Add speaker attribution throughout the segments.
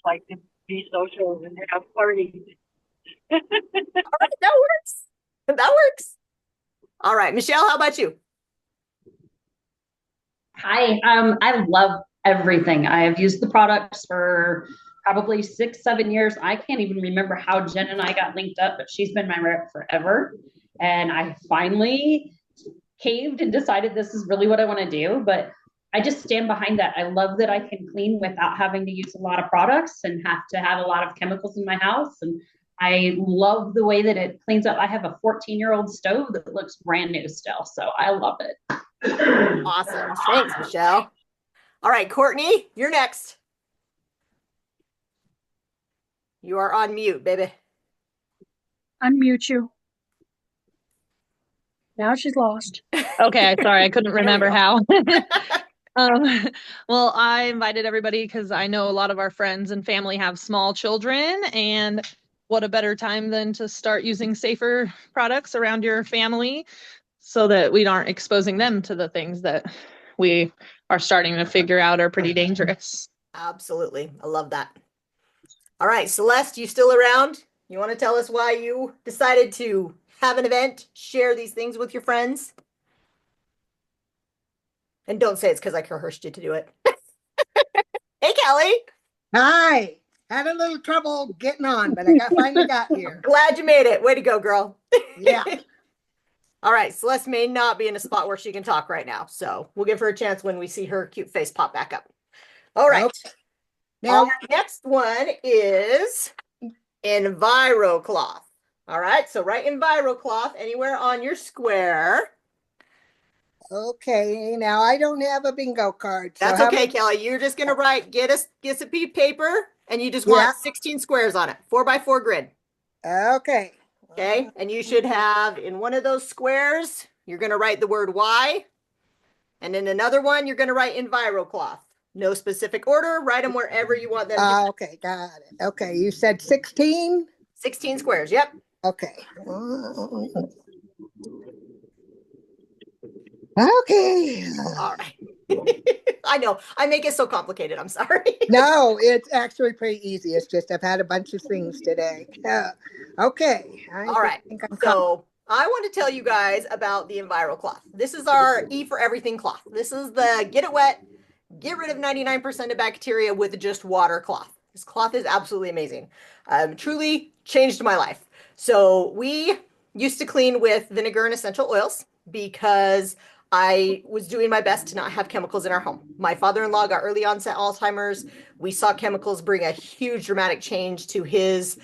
Speaker 1: like to be social and have parties.
Speaker 2: All right, that works. That works. All right, Michelle, how about you?
Speaker 3: Hi, I love everything. I have used the products for probably 6, 7 years. I can't even remember how Jen and I got linked up, but she's been my rep forever. And I finally caved and decided this is really what I want to do. But I just stand behind that. I love that I can clean without having to use a lot of products and have to have a lot of chemicals in my house. And I love the way that it cleans up. I have a 14-year-old stove that looks brand new still. So I love it.
Speaker 2: Awesome. Thanks, Michelle. All right, Courtney, you're next. You are on mute, baby.
Speaker 4: Unmute you. Now she's lost.
Speaker 5: Okay, sorry, I couldn't
Speaker 2: There we
Speaker 5: remember
Speaker 2: go.
Speaker 5: how. Um, well, I invited everybody because I know a lot of our friends and family have small children, and what a better time than to start using safer products around your family so that we aren't exposing them to the things that we are starting to figure out are pretty dangerous.
Speaker 2: Absolutely. I love that. All right, Celeste, you still around? You want to tell us why you decided to have an event, share these things with your friends? And don't say it's because I coerced you to do it. Hey, Kelly.
Speaker 6: Hi. Had a little trouble getting on, but finally got here.
Speaker 2: Glad you made it. Way to go, girl.
Speaker 6: Yeah.
Speaker 2: All right, Celeste may not be in a spot where she can talk right now, so we'll give her a chance when we see her cute face pop back up. All right.
Speaker 6: Okay. Now,
Speaker 2: Our next one is EnviroCloth. All right, so write EnviroCloth anywhere on your square.
Speaker 6: okay. Now I don't have a bingo card. So
Speaker 2: That's
Speaker 6: how
Speaker 2: okay,
Speaker 6: many-
Speaker 2: Kelly. You're just gonna write, get a piece of paper, and you just want 16 squares on it, 4x4 grid.
Speaker 6: Okay.
Speaker 2: Okay, and you should have in one of those squares, you're gonna write the word Y, and in another one, you're gonna write EnviroCloth. No specific order. Write them wherever you want them to.
Speaker 6: Okay, got it. Okay, you said 16?
Speaker 2: 16 squares. Yep.
Speaker 6: Okay. Okay.
Speaker 2: All right. I know. I make it so complicated. I'm sorry.
Speaker 6: No, it's actually pretty easy. It's just I've had a bunch of things today. Okay.
Speaker 2: All right. So I want to tell you guys about the EnviroCloth. This is our E for everything cloth. This is the get it wet, get rid of 99% of bacteria with just water cloth. This cloth is absolutely amazing. Truly changed my life. So we used to clean with vinegar and essential oils because I was doing my best to not have chemicals in our home. My father-in-law got early onset Alzheimer's. We saw chemicals bring a huge dramatic change to his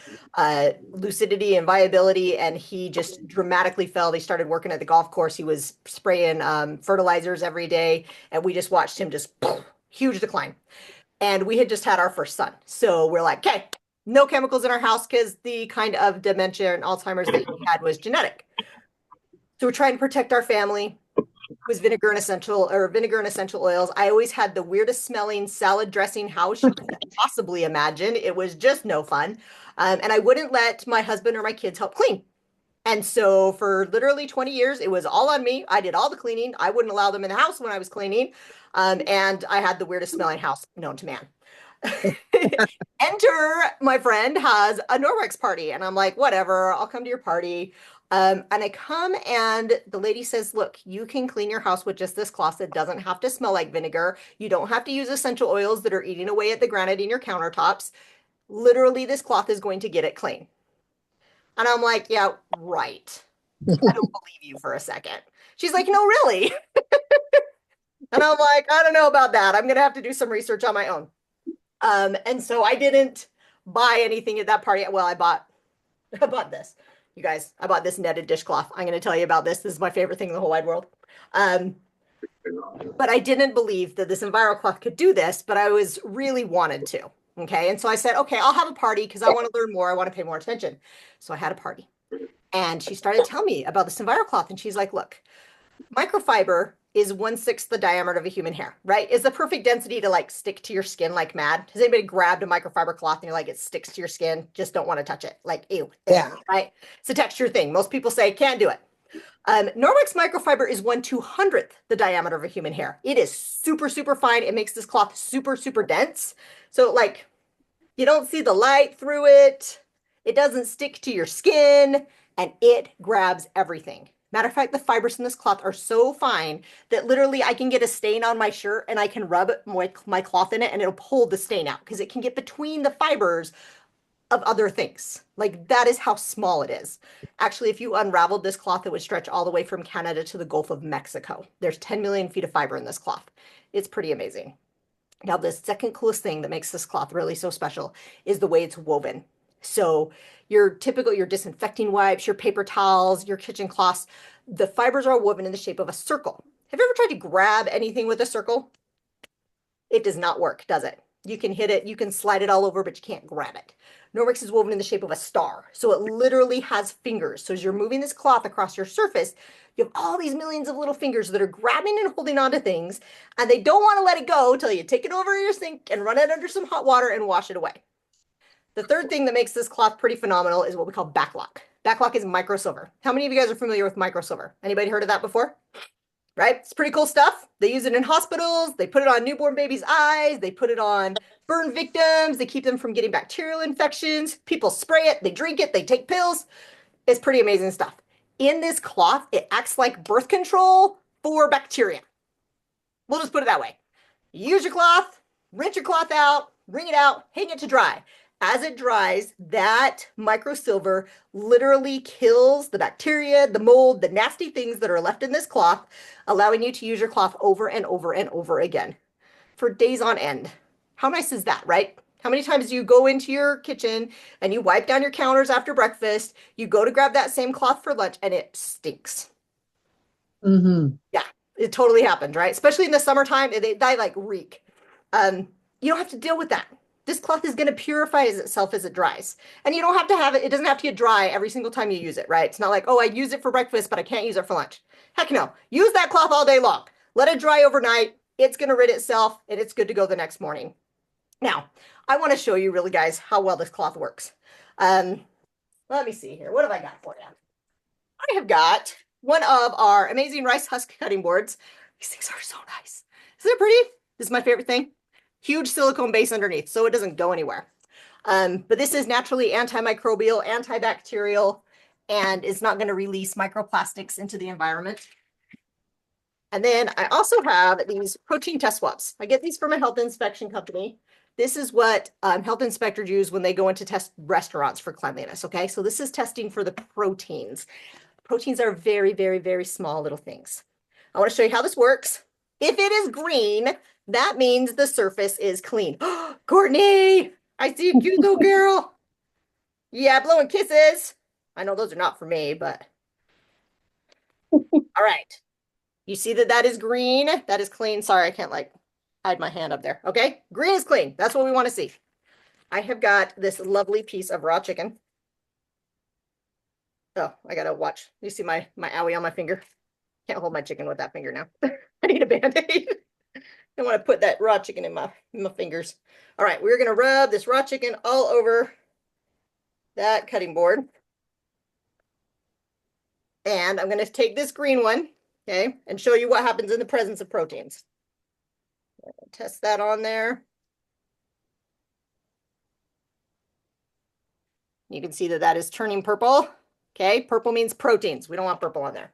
Speaker 2: lucidity and viability, and he just dramatically fell. They started working at the golf course. He was spraying fertilizers every day, and we just watched him just huge decline. And we had just had our first son. So we're like, okay, no chemicals in our house because the kind of dementia and Alzheimer's that he had was genetic. So we're trying to protect our family. Was vinegar and essential oils. I always had the weirdest smelling salad dressing house you could possibly imagine. It was just no fun. And I wouldn't let my husband or my kids help clean. And so for literally 20 years, it was all on me. I did all the cleaning. I wouldn't allow them in the house when I was cleaning. And I had the weirdest smelling house known to man. Enter my friend has a Norwex party, and I'm like, whatever, I'll come to your party. And I come and the lady says, look, you can clean your house with just this cloth. It doesn't have to smell like vinegar. You don't have to use essential oils that are eating away at the granite in your countertops. Literally, this cloth is going to get it clean. And I'm like, yeah, right. I don't believe you for a second. She's like, no, really? And I'm like, I don't know about that. I'm going to have to do some research on my own. And so I didn't buy anything at that party. Well, I bought this. You guys, I bought this netted dishcloth. I'm going to tell you about this. This is my favorite thing in the whole wide world. But I didn't believe that this EnviroCloth could do this, but I was really wanted to. Okay. And so I said, okay, I'll have a party because I want to learn more. I want to pay more attention. So I had a party. And she started telling me about this EnviroCloth. And she's like, look, microfiber is 1/6 the diameter of a human hair, right? Is the perfect density to like stick to your skin like mad. Has anybody grabbed a microfiber cloth and you're like, it sticks to your skin, just don't want to touch it? Like, ew.
Speaker 6: Yeah.
Speaker 2: Right? It's a texture thing. Most people say can't do it. Norwex microfiber is 1/200th the diameter of a human hair. It is super, super fine. It makes this cloth super, super dense. So like, You don't see the light through it. It doesn't stick to your skin, and it grabs everything. Matter of fact, the fibers in this cloth are so fine that literally I can get a stain on my shirt and I can rub my cloth in it and it'll pull the stain out because it can get between the fibers of other things. Like that is how small it is. Actually, if you unraveled this cloth, it would stretch all the way from Canada to the Gulf of Mexico. There's 10 million feet of fiber in this cloth. It's pretty amazing. Now, the second coolest thing that makes this cloth really so special is the way it's woven. So your disinfecting wipes, your paper towels, your kitchen cloths, the fibers are woven in the shape of a circle. Have you ever tried to grab anything with a circle? It does not work, does it? You can hit it, you can slide it all over, but you can't grab it. Norwex is woven in the shape of a star. So it literally has fingers. So as you're moving this cloth across your surface, you have all these millions of little fingers that are grabbing and holding onto things, and they don't want to let it go until you take it over your sink and run it under some hot water and wash it away. The third thing that makes this cloth pretty phenomenal is what we call backlock. Backlock is microsilver. How many of you guys are familiar with microsilver? Anybody heard of that before? Right? It's pretty cool stuff. They use it in hospitals. They put it on newborn babies' eyes. They put it on burn victims. They keep them from getting bacterial infections. People spray it. They drink it. They take pills. It's pretty amazing stuff. In this cloth, it acts like birth control for bacteria. We'll just put it that way. Use your cloth, rinse your cloth out, wring it out, hang it to dry. As it dries, that microsilver literally kills the bacteria, the mold, the nasty things that are left in this cloth, allowing you to use your cloth over and over and over again for days on end. How nice is that, right? How many times do you go into your kitchen and you wipe down your counters after breakfast, you go to grab that same cloth for lunch, and it stinks? Yeah, it totally happens, right? Especially in the summertime, they like reek. You don't have to deal with that. This cloth is going to purify itself as it dries. And you don't have to have it, it doesn't have to get dry every single time you use it, right? It's not like, oh, I use it for breakfast, but I can't use it for lunch. Heck no. Use that cloth all day long. Let it dry overnight. It's going to rid itself and it's good to go the next morning. Now, I want to show you really, guys, how well this cloth works. Let me see here. What have I got for you? I have got one of our amazing rice husk cutting boards. These things are so nice. Isn't it pretty? This is my favorite thing. Huge silicone base underneath, so it doesn't go anywhere. But this is naturally antimicrobial, antibacterial, and it's not going to release microplastics into the environment. And then I also have these protein test swabs. I get these from a health inspection company. This is what health inspectors use when they go into test restaurants for cleanliness, okay? So this is testing for the proteins. Proteins are very, very, very small little things. I want to show you how this works. If it is green, that means the surface is clean. Courtney, I see a cute little girl. Yeah, blowing kisses. I know those are not for me, but. All right. You see that that is green? That is clean. Sorry, I can't like hide my hand up there. Okay, green is clean. That's what we want to see. I have got this lovely piece of raw chicken. Oh, I gotta watch. You see my owie on my finger? Can't hold my chicken with that finger now. I need a band-aid. I want to put that raw chicken in my fingers. All right, we're gonna rub this raw chicken all over that cutting board. And I'm gonna take this green one, okay, and show you what happens in the presence of proteins. Test that on there. You can see that that is turning purple. Okay, purple means proteins. We don't want purple on there.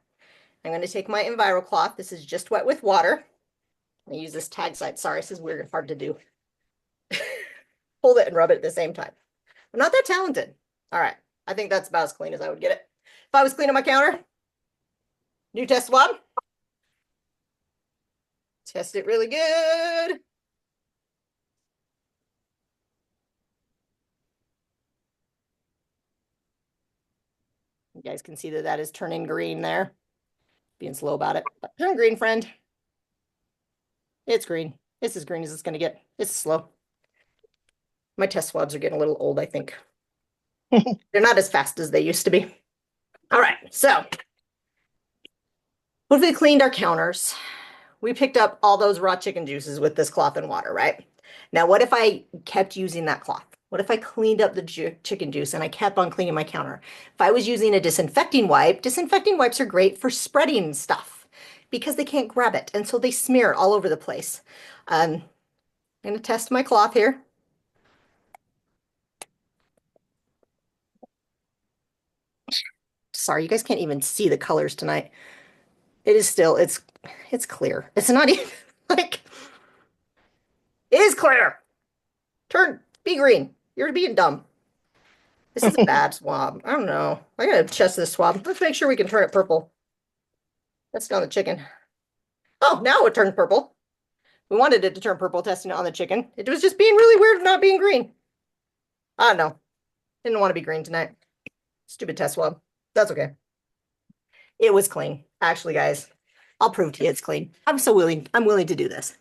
Speaker 2: I'm going to take my Enviro cloth. This is just wet with water. I use this tag side. Sorry, this is weird and hard to do. Hold it and rub it at the same time. I'm not that talented. All right, I think that's about as clean as I would get it. If I was cleaning my counter, new test swab. Test it really good. You guys can see that that is turning green there. Being slow about it. But turn green, friend. It's green. It's as green as it's going to get. It's slow. My test swabs are getting a little old, I think. They're not as fast as they used to be. All right, so when we cleaned our counters, we picked up all those raw chicken juices with this cloth and water, right? Now, what if I kept using that cloth? What if I cleaned up the chicken juice and I kept on cleaning my counter? If I was using a disinfecting wipes are great for spreading stuff because they can't grab it. And so they smear all over the place. I'm going to test my cloth here. sorry, you guys can't even see the colors tonight. It is still, it's clear. It's not even like, it is clear. Be green. You're being dumb. This is a bad swab. I don't know. I gotta test this swab. Let's make sure we can turn it purple. That's on the chicken. Oh, now it turned purple. We wanted it to turn purple testing it on the chicken. It was just being really weird not being green. I don't know. Didn't want to be green tonight. Stupid test swab. That's okay. It was clean. Actually, guys, I'll prove to you it's clean. I'm willing to do this.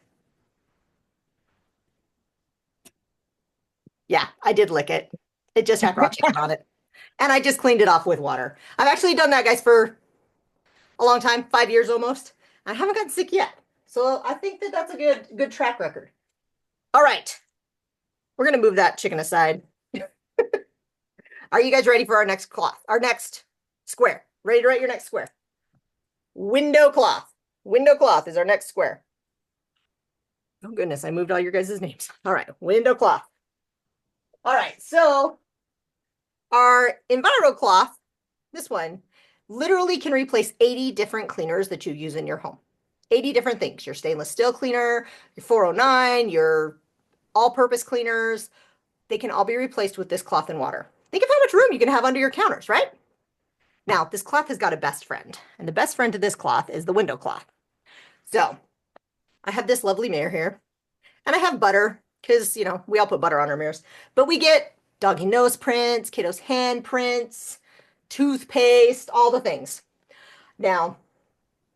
Speaker 2: Yeah, I did lick it. It just had raw chicken on it. And I just cleaned it off with water. I've actually done that, guys, for a long time, 5 years almost. I haven't gotten sick yet. So I think that that's a good track record. All right. We're going to move that chicken aside. Are you guys ready for our next cloth? Our next square? Ready to write your next square? Window cloth. Window cloth is our next square. Oh goodness, I moved all your guys' names. All right, window cloth. All right, so our Enviro cloth, this one, literally can replace 80 different cleaners that you use in your home. 80 different things. Your stainless steel cleaner, your 409, your all-purpose cleaners, they can all be replaced with this cloth and water. Think of how much room you can have under your counters, right? Now, this cloth has got a best friend, and the best friend to this cloth is the window cloth. So I have this lovely mirror here, and I have butter, because, you know, we all put butter on our mirrors, but we get doggy nose prints, kiddos' hand prints, toothpaste, all the things. Now,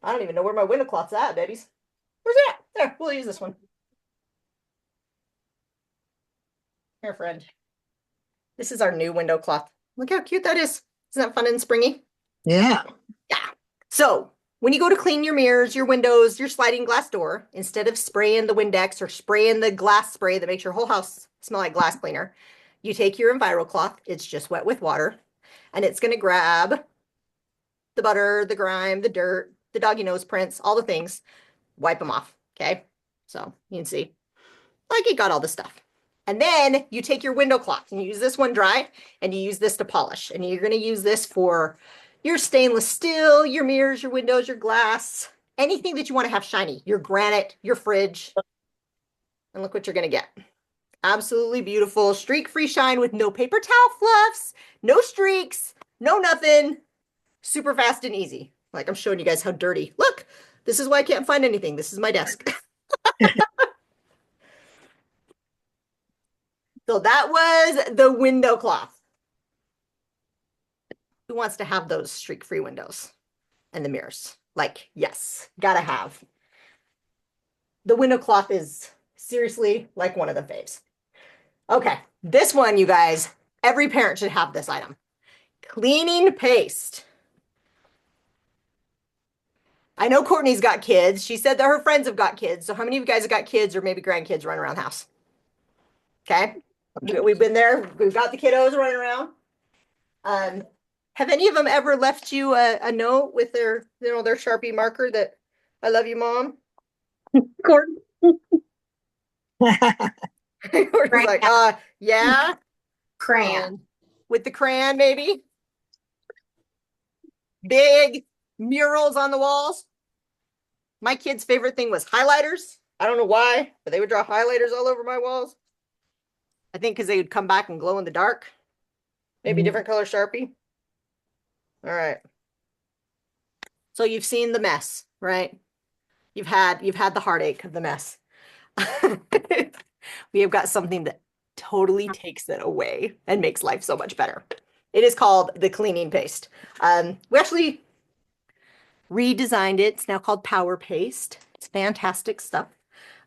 Speaker 2: I don't even know where my window cloth's at, babies. Where's it at? There, we'll use this one. Here, friend. This is our new window cloth. Look how cute that is. Isn't that fun and springy?
Speaker 6: Yeah.
Speaker 2: Yeah. So when you go to clean your mirrors, your windows, your sliding glass door, instead of spraying the Windex or spraying the glass spray that makes your whole house smell like glass cleaner, you take your Enviro cloth. It's just wet with water, and it's going to grab the butter, the grime, the dirt, the doggy nose prints, all the things, wipe them off. Okay. So you can see like it got all the stuff. And then you take your window cloth and you use this one dry and you use this to polish. And you're going to use this for your stainless steel, your mirrors, your windows, your glass, anything that you want to have shiny, your granite, your fridge. And look what you're going to get. Absolutely beautiful, streak-free shine with no paper towel fluffs, no streaks, no nothing. Super fast and easy. Like I'm showing you guys how dirty. Look, this is why I can't find anything. This is my desk. So that was the window cloth. Who wants to have those streak-free windows and the mirrors? Like, yes, gotta have. The window cloth is seriously like one of the faves. Okay, this one, you guys, every parent should have this item. Cleaning paste. I know Courtney's got kids. She said that her friends have got kids. So how many of you guys have got kids or maybe grandkids running around the house? Okay. We've been there. We've got the kiddos running around. Have any of them ever left you a note with their, you know, their Sharpie marker that I love you, Mom?
Speaker 4: Gordon.
Speaker 2: Courtney's like, yeah.
Speaker 7: Crayon.
Speaker 2: With the crayon, maybe. Big murals on the walls. My kids' favorite thing was highlighters. I don't know why, but they would draw highlighters all over my walls. I think because they would come back and glow in the dark. Maybe different color Sharpie. All right. So you've seen the mess, right? You've had the heartache of the mess. We have got something that totally takes it away and makes life so much better. It is called the cleaning paste. We actually redesigned it. It's now called Power Paste. It's fantastic stuff.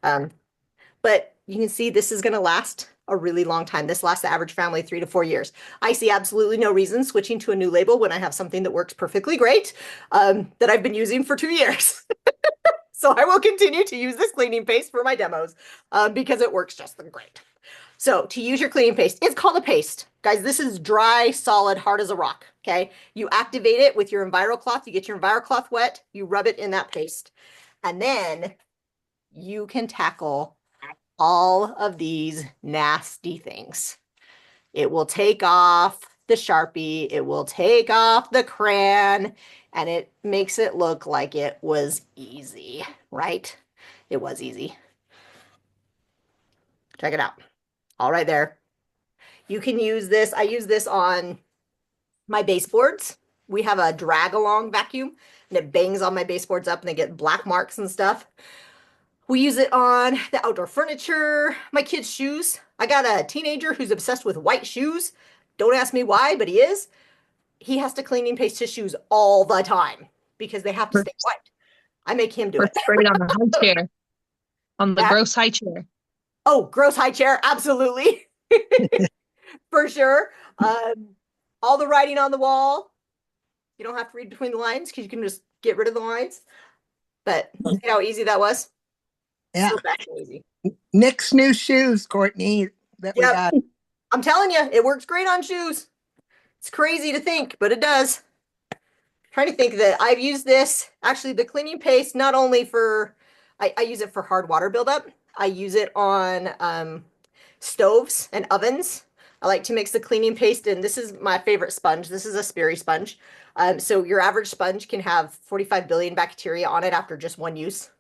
Speaker 2: But you can see this is going to last a really long time. This lasts the average family 3 to 4 years. I see absolutely no reason switching to a new label when I have something that works perfectly great that I've been using for 2 years. So I will continue to use this cleaning paste for my demos because it works just great. So to use your cleaning paste, it's called a paste. Guys, this is dry, solid, hard as a rock, okay? You activate it with your Enviro cloth. You get your Enviro cloth wet, you rub it in that paste, and then you can tackle all of these nasty things. It will take off the Sharpie, it will take off the crayon, and it makes it look like it was easy, right? It was easy. Check it out. All right there. You can use this. I use this on my baseboards. We have a drag along vacuum and it bangs on my baseboards up and they get black marks and stuff. We use it on the outdoor furniture, my kids' shoes. I got a teenager who's obsessed with white shoes. Don't ask me why, but he is. He has to clean and paste his shoes all the time because they have to stay white. I make him do it.
Speaker 5: Works great on the high chair, on the
Speaker 2: That-
Speaker 5: gross high chair.
Speaker 2: Oh, gross high chair. Absolutely. For sure. All the writing on the wall. You don't have to read between the lines because you can just get rid of the lines. But see how easy that was?
Speaker 6: Yeah.
Speaker 2: So fast and easy.
Speaker 6: Nick's new shoes, Courtney, that we
Speaker 2: Yep.
Speaker 6: got.
Speaker 2: I'm telling you, it works great on shoes. It's crazy to think, but it does. Trying to think that I've used this, actually the cleaning paste, not only for, I use it for hard water buildup. I use it on stoves and ovens. I like to mix the cleaning paste in. This is my favorite sponge. This is a Sperry sponge. So your average sponge can have 45 billion bacteria on it after just one use.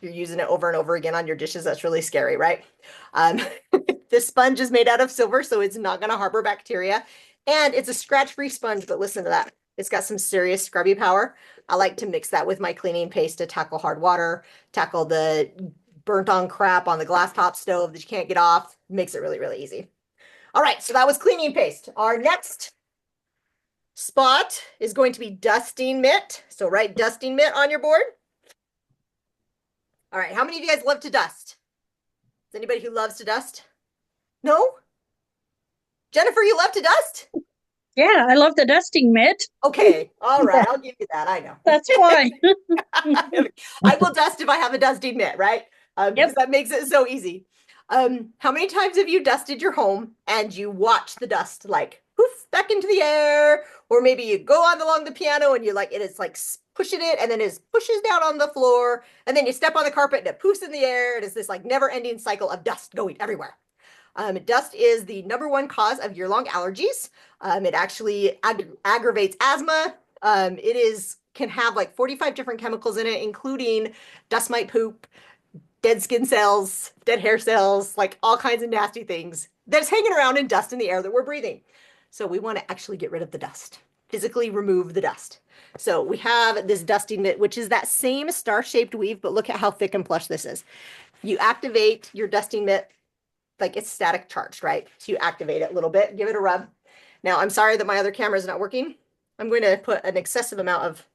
Speaker 2: You're using it over and over again on your dishes. That's really scary, right? This sponge is made out of silver, so it's not going to harbor bacteria. And it's a scratch-free sponge, but listen to that. It's got some serious scrubby power. I like to mix that with my cleaning paste to tackle hard water, tackle the burnt on crap on the glass top stove that you can't get off. Makes it really, really easy. All right, so that was cleaning paste. Our next spot is going to be dusting mitt. So write dusting mitt on your board. All right, how many of you guys love to dust? Is anybody who loves to dust? No? Jennifer, you love to dust?
Speaker 4: Yeah, I love the dusting mitt.
Speaker 2: Okay, all right, I'll give you that, I know.
Speaker 4: That's why.
Speaker 2: I will dust if I have a dusting mitt, right? Because that makes it so easy. How many times have you dusted your home and you watch the dust like poof back into the air, or maybe you go on along the piano and you like it is like pushing it and then it pushes down on the floor, and then you step on the carpet and it poofs in the air. It is this like never-ending cycle of dust going everywhere. Dust is the #1 cause of year-long allergies. It actually aggravates asthma. It can have like 45 different chemicals in it, including dust mite poop, dead skin cells, dead hair cells, like all kinds of nasty things that's hanging around in dust in the air that we're breathing. So we want to actually get rid of the dust, physically remove the dust. So we have this dusting mitt, which is that same star-shaped weave, but look at how thick and plush this is. You activate your dusting mitt, like it's static charged, right? So you activate it a little bit, give it a rub. Now, I'm sorry that my other camera is not working. I'm going to put an excessive amount of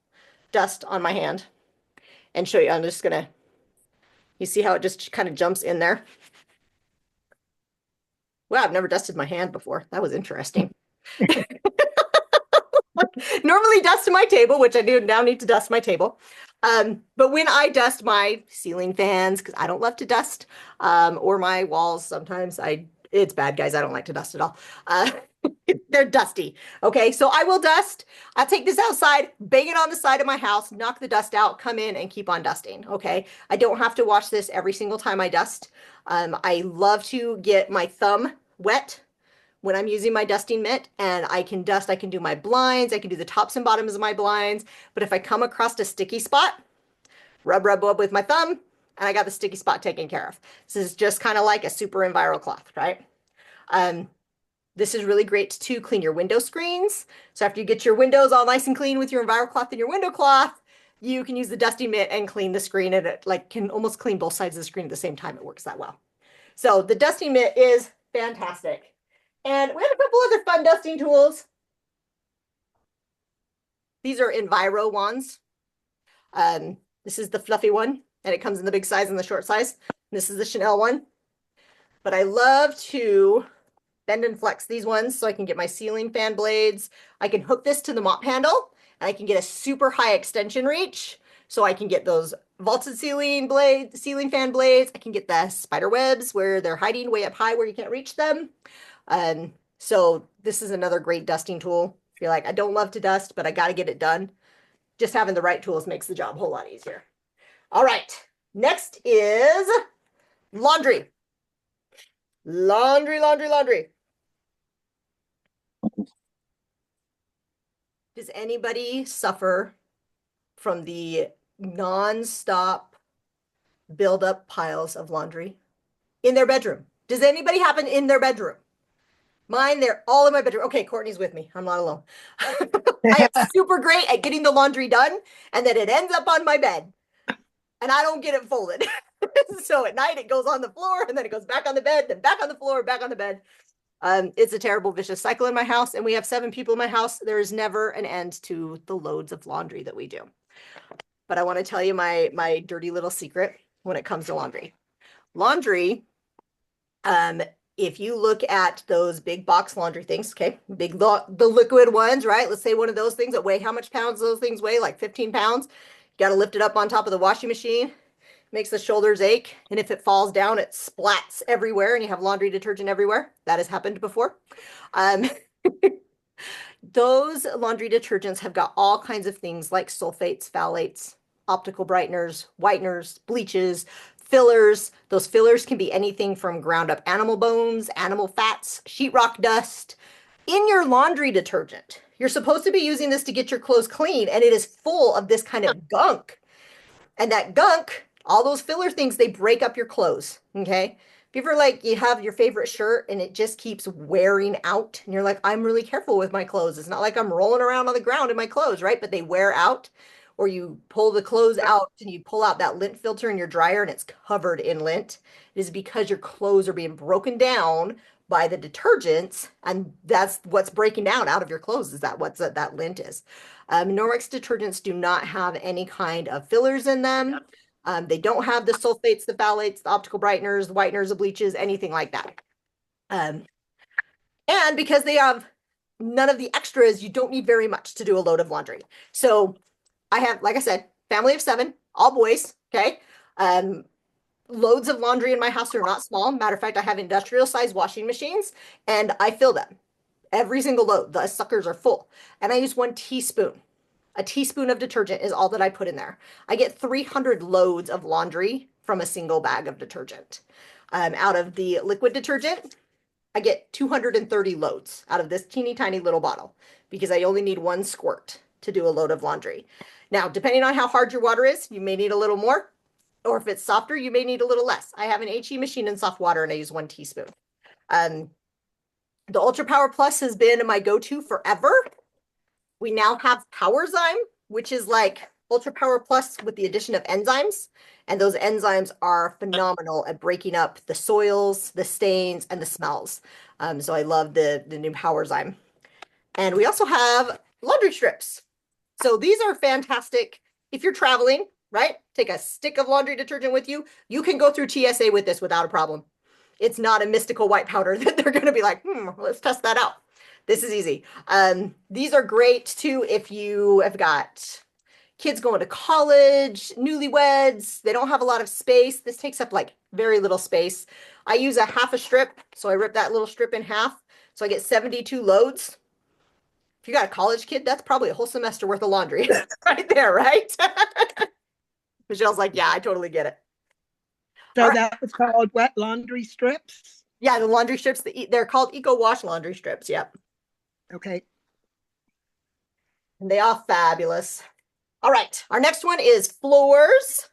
Speaker 2: dust on my hand and show you. I'm just going to, you see how it just kind of jumps in there? Wow, I've never dusted my hand before. That was interesting. Normally dust my table, which I do now need to dust my table. But when I dust my ceiling fans, because I don't love to dust, or my walls, sometimes it's bad, guys. I don't like to dust at all. They're dusty. Okay, so I will dust. I'll take this outside, bang it on the side of my house, knock the dust out, come in and keep on dusting. Okay, I don't have to wash this every single time I dust. I love to get my thumb wet when I'm using my dusting mitt, and I can dust. I can do my blinds. I can do the tops and bottoms of my blinds. But if I come across a sticky spot, rub with my thumb, and I got the sticky spot taken care of. This is just kind of like a super enviro cloth, right? This is really great to clean your window screens. So after you get your windows all nice and clean with your enviro cloth and your window cloth, you can use the dusting mitt and clean the screen, and it like can almost clean both sides of the screen at the same time. It works that well. So the dusting mitt is fantastic. And we have a couple other fun dusting tools. These are Enviro wands. This is the fluffy one, and it comes in the big size and the short size. This is the Chanel one. But I love to bend and flex these ones so I can get my ceiling fan blades. I can hook this to the mop handle, and I can get a super high extension reach. So I can get those vaulted ceiling fan blades. I can get the spider webs where they're hiding way up high where you can't reach them. So this is another great dusting tool. If you're like, I don't love to dust, but I got to get it done. Just having the right tools makes the job a whole lot easier. All right, next is laundry. Laundry. Does anybody suffer from the non-stop build-up piles of laundry in their bedroom? Does anybody happen in their bedroom? Mine, they're all in my bedroom. Okay, Courtney's with me. I'm not alone. I am super great at getting the laundry done, and then it ends up on my bed, and I don't get it folded. So at night it goes on the floor, and then it goes back on the bed, then back on the floor, back on the bed. It's a terrible vicious cycle in my house, and we have 7 people in my house. There is never an end to the loads of laundry that we do. But I want to tell you my dirty little secret when it comes to laundry. Laundry, if you look at those big box laundry things, okay, the liquid ones, right? Let's say one of those things that weigh, how much pounds those things weigh? Like 15 pounds. You got to lift it up on top of the washing machine. Makes the shoulders ache. And if it falls down, it splats everywhere and you have laundry detergent everywhere. That has happened before. Those laundry detergents have got all kinds of things like sulfates, phthalates, optical brighteners, whiteners, bleaches, fillers. Those fillers can be anything from ground up animal bones, animal fats, sheetrock dust in your laundry detergent. You're supposed to be using this to get your clothes clean, and it is full of this kind of gunk. And that gunk, all those filler things, they break up your clothes. Okay. If you ever like you have your favorite shirt and it just keeps wearing out, and you're like, I'm really careful with my clothes. It's not like I'm rolling around on the ground in my clothes, right? But they wear out. Or you pull the clothes out and you pull out that lint filter in your dryer and it's covered in lint. It is because your clothes are being broken down by the detergents, and that's what's breaking down out of your clothes, is that what that lint is. Norwex detergents do not have any kind of fillers in them. They don't have the sulfates, the phthalates, the optical brighteners, the whiteners, the bleaches, anything like that. And because they have none of the extras, you don't need very much to do a load of laundry. So I have, like I said, family of 7, all boys, okay? Loads of laundry in my house are not small. Matter of fact, I have industrial size washing machines and I fill them. Every single load, the suckers are full. And I use 1 teaspoon. A teaspoon of detergent is all that I put in there. I get 300 loads of laundry from a single bag of detergent. Out of the liquid detergent, I get 230 loads out of this teeny tiny little bottle because I only need 1 squirt to do a load of laundry. Now, depending on how hard your water is, you may need a little more, or if it's softer, you may need a little less. I have an HE machine in soft water and I use 1 teaspoon. The Ultra Power Plus has been my go-to forever. We now have Powerzyme, which is like Ultra Power Plus with the addition of enzymes. And those enzymes are phenomenal at breaking up the soils, the stains, and the smells. So I love the new Powerzyme. And we also have laundry strips. So these are fantastic. If you're traveling, right? Take a stick of laundry detergent with you. You can go through TSA with this without a problem. It's not a mystical white powder that they're going to be like, let's test that out. This is easy. These are great too if you have got kids going to college, newlyweds, they don't have a lot of space. This takes up like very little space. I use a half a strip, so I rip that little strip in half. So I get 72 loads. If you got a college kid, that's probably a whole semester worth of laundry right there, right? Michelle's like, yeah, I totally get it.
Speaker 6: So that was called wet laundry strips?
Speaker 2: Yeah, the laundry strips, they're called Eco Wash laundry strips. Yep.
Speaker 6: Okay.
Speaker 2: And they are fabulous. All right, our next one is floors.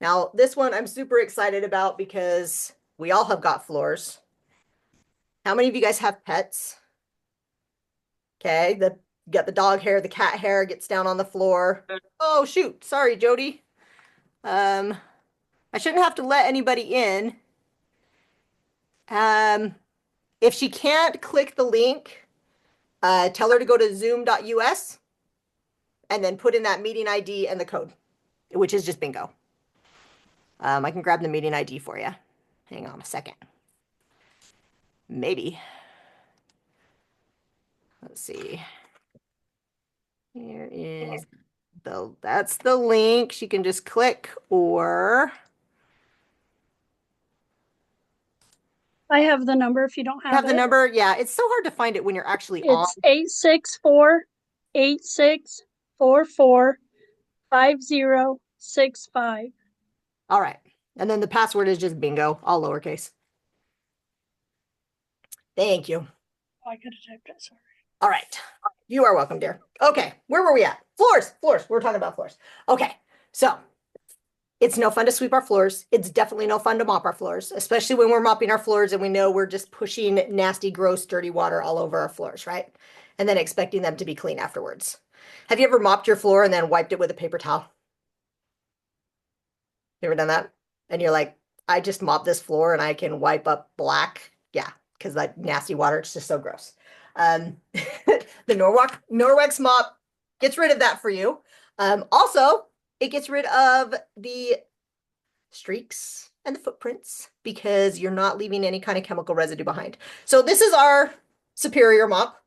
Speaker 2: Now, this one I'm super excited about because we all have got floors. How many of you guys have pets? Okay, you got the dog hair, the cat hair gets down on the floor. Oh, shoot. Sorry, Jody. I shouldn't have to let anybody in. If she can't click the link, tell her to go to zoom.us and then put in that meeting ID and the code, which is just bingo. I can grab the meeting ID for you. Hang on a second. Maybe. Let's see. Here is that's the link. She can just click, or
Speaker 4: I have the number if you don't have
Speaker 2: have the
Speaker 4: it.
Speaker 2: number. Yeah, it's so hard to find it when you're actually on.
Speaker 4: It's 864-8644-5065.
Speaker 2: All right. And then the password is just bingo, all lowercase. Thank you.
Speaker 4: Oh, I could have typed it, sorry.
Speaker 2: All right. You are welcome, dear. Okay, where were we at? Floors. We're talking about floors. Okay, so it's no fun to sweep our floors. It's definitely no fun to mop our floors, especially when we're mopping our floors and we know we're just pushing nasty, gross, dirty water all over our floors, right? And then expecting them to be clean afterwards. Have you ever mopped your floor and then wiped it with a paper towel? You ever done that? And you're like, I just mopped this floor and I can wipe up black. Yeah, because that nasty water, it's just so gross. The Norwex mop gets rid of that for you. Also, it gets rid of the streaks and the footprints because you're not leaving any kind of chemical residue behind. So this is our superior mop.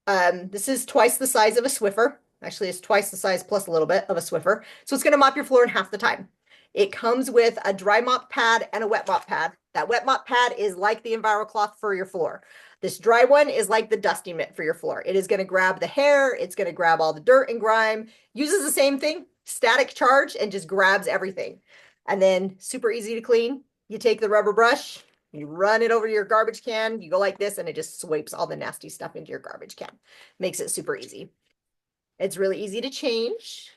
Speaker 2: This is twice the size of a Swiffer. Actually, it's twice the size plus a little bit of a Swiffer. So it's going to mop your floor in half the time. It comes with a dry mop pad and a wet mop pad. That wet mop pad is like the EnviroCloth for your floor. This dry one is like the dusty mitt for your floor. It is going to grab the hair. It's going to grab all the dirt and grime. Uses the same thing, static charge, and just grabs everything. And then super easy to clean. You take the rubber brush, you run it over your garbage can, you go like this, and it just swipes all the nasty stuff into your garbage can. Makes it super easy. It's really easy to change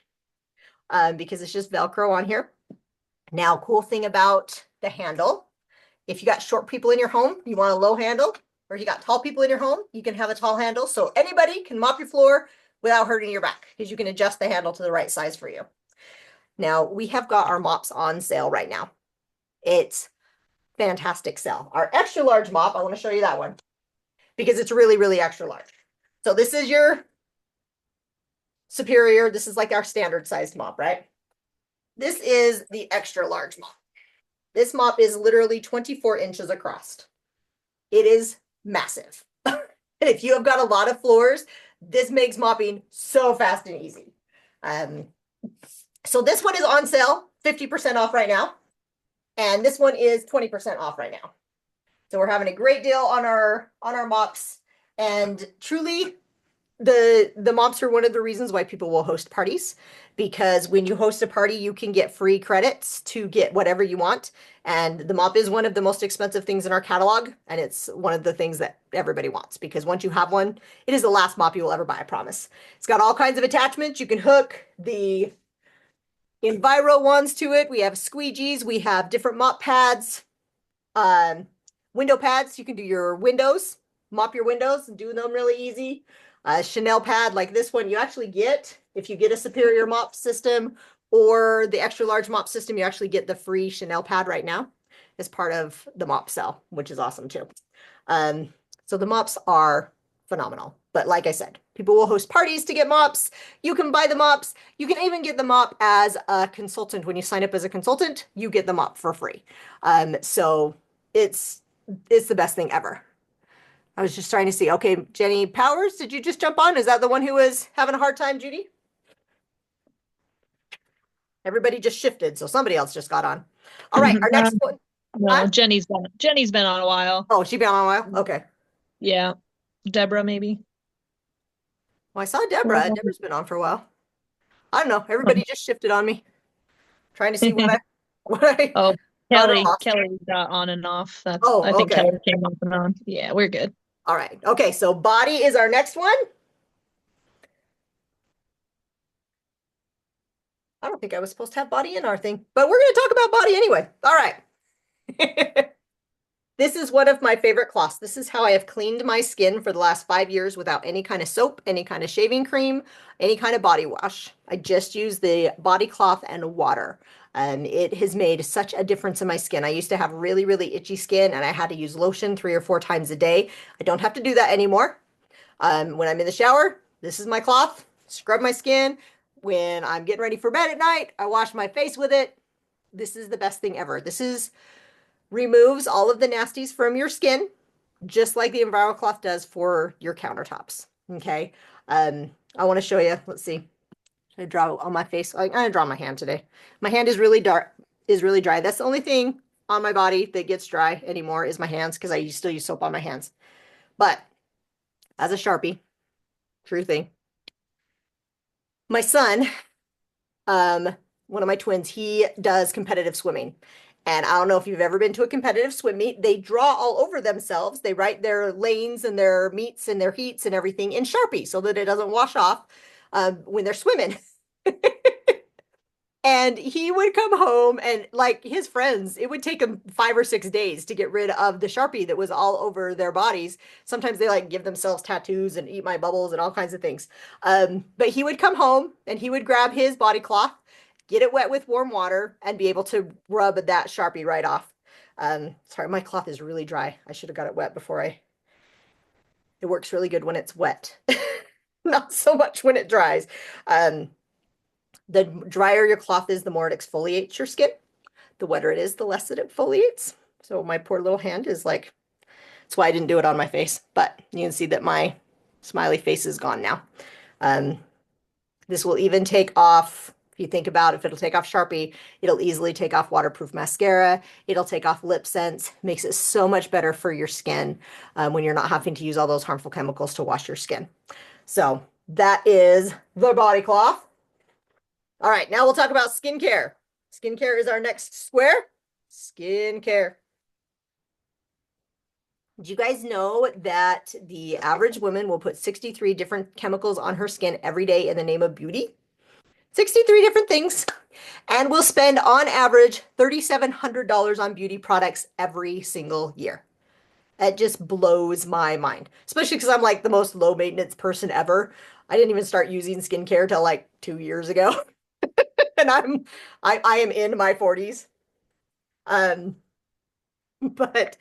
Speaker 2: because it's just Velcro on here. Now, cool thing about the handle, if you got short people in your home, you want a low handle, or you got tall people in your home, you can have a tall handle. So anybody can mop your floor without hurting your back because you can adjust the handle to the right size for you. Now, we have got our mops on sale right now. It's fantastic sale. Our extra large mop, I want to show you that one because it's really, really extra large. So this is your superior. This is like our standard sized mop, right? This is the extra large mop. This mop is literally 24 inches across. It is massive. And if you have got a lot of floors, this makes mopping so fast and easy. So this one is on sale, 50% off right now. And this one is 20% off right now. So we're having a great deal on our mops. And truly, the mops are one of the reasons why people will host parties, because when you host a party, you can get free credits to get whatever you want. And the mop is one of the most expensive things in our catalog. And it's one of the things that everybody wants because once you have one, it is the last mop you will ever buy, I promise. It's got all kinds of attachments. You can hook the Enviro ones to it. We have squeegees. We have different mop pads, window pads. You can do your windows, mop your windows and do them really easy. Chanel pad like this one you actually get if you get a superior mop system or the extra large mop system. You actually get the free Chanel pad right now as part of the mop sale, which is awesome too. So the mops are phenomenal. But like I said, people will host parties to get mops. You can buy the mops. You can even get the mop as a consultant. When you sign up as a consultant, you get the mop for free. So it's the best thing ever. I was just trying to see. Okay, Jenny Powers, did you just jump on? Is that the one who was having a hard time, Judy? Everybody just shifted, so somebody else just got on. All right, our next one.
Speaker 5: No,
Speaker 2: Huh?
Speaker 5: Jenny's been on a while.
Speaker 2: Oh, she been on a while? Okay.
Speaker 5: Yeah. Deborah, maybe.
Speaker 2: Well, I saw Deborah. Deborah's been on for a while. I don't know. Everybody just shifted on me. Trying to see what I
Speaker 5: Oh,
Speaker 2: found or
Speaker 5: Kelly
Speaker 2: lost.
Speaker 5: got on and off. I think
Speaker 2: okay.
Speaker 5: Kelly came off and on. Yeah, we're good.
Speaker 2: All right. Okay, so body is our next one. I don't think I was supposed to have body in our thing, but we're going to talk about body anyway. All right. This is one of my favorite cloths. This is how I have cleaned my skin for the last 5 years without any kind of soap, any kind of shaving cream, any kind of body wash. I just use the body cloth and water. It has made such a difference in my skin. I used to have really, really itchy skin and I had to use lotion 3 or 4 times a day. I don't have to do that anymore. When I'm in the shower, this is my cloth. Scrub my skin. When I'm getting ready for bed at night, I wash my face with it. This is the best thing ever. This removes all of the nasties from your skin, just like the EnviroCloth does for your countertops. Okay. I want to show you. Let's see. Should I draw on my face? I'm gonna draw my hand today. My hand is really dark, is really dry. That's the only thing on my body that gets dry anymore is my hands because I still use soap on my hands. But as a Sharpie, true thing. My son, one of my twins, he does competitive swimming. And I don't know if you've ever been to a competitive swim meet, they draw all over themselves. They write their lanes and their meets and their heats and everything in Sharpie so that it doesn't wash off when they're swimming. And he would come home and like his friends, it would take him 5 or 6 days to get rid of the Sharpie that was all over their bodies. Sometimes they like give themselves tattoos and eat my bubbles and all kinds of things. But he would come home and he would grab his body cloth, get it wet with warm water, and be able to rub that Sharpie right off. Sorry, my cloth is really dry. I should have got it wet before it works really good when it's wet. Not so much when it dries. The drier your cloth is, the more it exfoliates your skin. The wetter it is, the less it exfoliates. So my poor little hand is like, that's why I didn't do it on my face, but you can see that my smiley face is gone now. This will even take off, if you think about if it'll take off Sharpie, it'll easily take off waterproof mascara. It'll take off lip scents, makes it so much better for your skin when you're not having to use all those harmful chemicals to wash your skin. So that is the body cloth. All right, now we'll talk about skincare. Skincare is our next square. Skincare. Do you guys know that the average woman will put 63 different chemicals on her skin every day in the name of beauty? 63 different things. And we'll spend on average $3,700 on beauty products every single year. It just blows my mind, especially because I'm like the most low maintenance person ever. I didn't even start using skincare till like 2 years ago. And I am in my 40s. But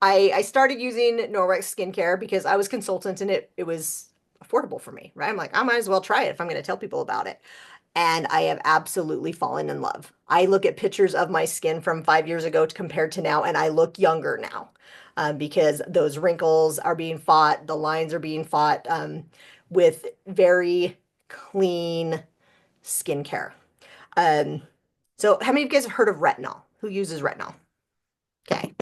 Speaker 2: I started using Norwex skincare because I was consultant and it was affordable for me, right? I'm like, I might as well try it if I'm going to tell people about it. And I have absolutely fallen in love. I look at pictures of my skin from 5 years ago compared to now, and I look younger now because those wrinkles are being fought, the lines are being fought with very clean skincare. So how many of you guys have heard of retinol? Who uses retinol? Okay.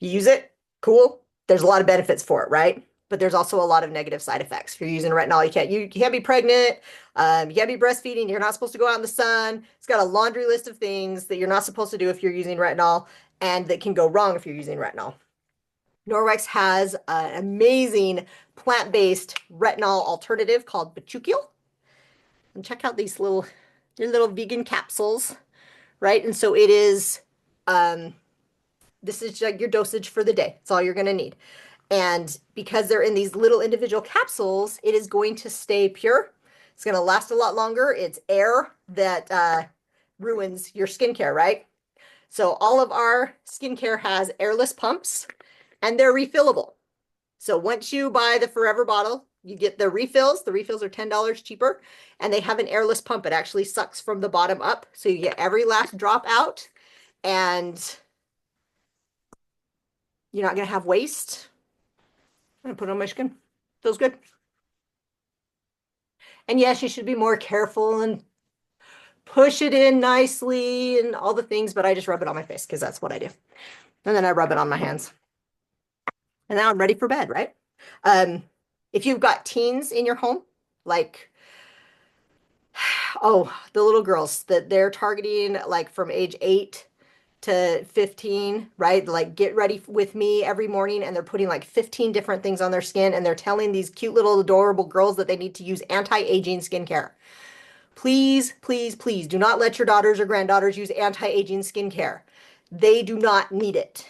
Speaker 2: You use it? Cool. There's a lot of benefits for it, right? But there's also a lot of negative side effects. If you're using retinol, you can't be pregnant, you can't be breastfeeding, you're not supposed to go out in the sun. It's got a laundry list of things that you're not supposed to do if you're using retinol and that can go wrong if you're using retinol. Norwex has an amazing plant-based retinol alternative called Bachukiel. And check out these little vegan capsules, right? And so it is, this is like your dosage for the day. It's all you're going to need. And because they're in these little individual capsules, it is going to stay pure. It's going to last a lot longer. It's air that ruins your skincare, right? So all of our skincare has airless pumps and they're refillable. So once you buy the Forever bottle, you get the refills. The refills are $10 cheaper and they have an airless pump. It actually sucks from the bottom up. So you get every last drop out and you're not going to have waste. I'm going to put it on my skin. Feels good. And yes, you should be more careful and push it in nicely and all the things, but I just rub it on my face because that's what I do. And then I rub it on my hands. And now I'm ready for bed, right? If you've got teens in your home, like, oh, the little girls that they're targeting like from age 8 to 15, right? Like get ready with me every morning and they're putting like 15 different things on their skin and they're telling these cute little adorable girls that they need to use anti-aging skincare. Please, please, please do not let your daughters or granddaughters use anti-aging skincare. They do not need it.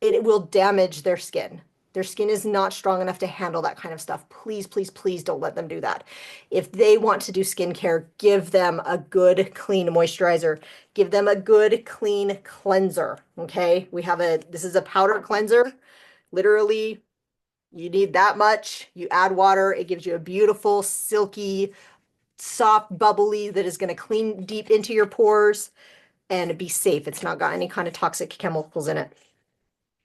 Speaker 2: It will damage their skin. Their skin is not strong enough to handle that kind of stuff. Please, please, please don't let them do that. If they want to do skincare, give them a good, clean moisturizer. Give them a good, clean cleanser, okay? This is a powder cleanser. Literally, you need that much. You add water. It gives you a beautiful, silky, soft, bubbly that is going to clean deep into your pores and be safe. It's not got any kind of toxic chemicals in it.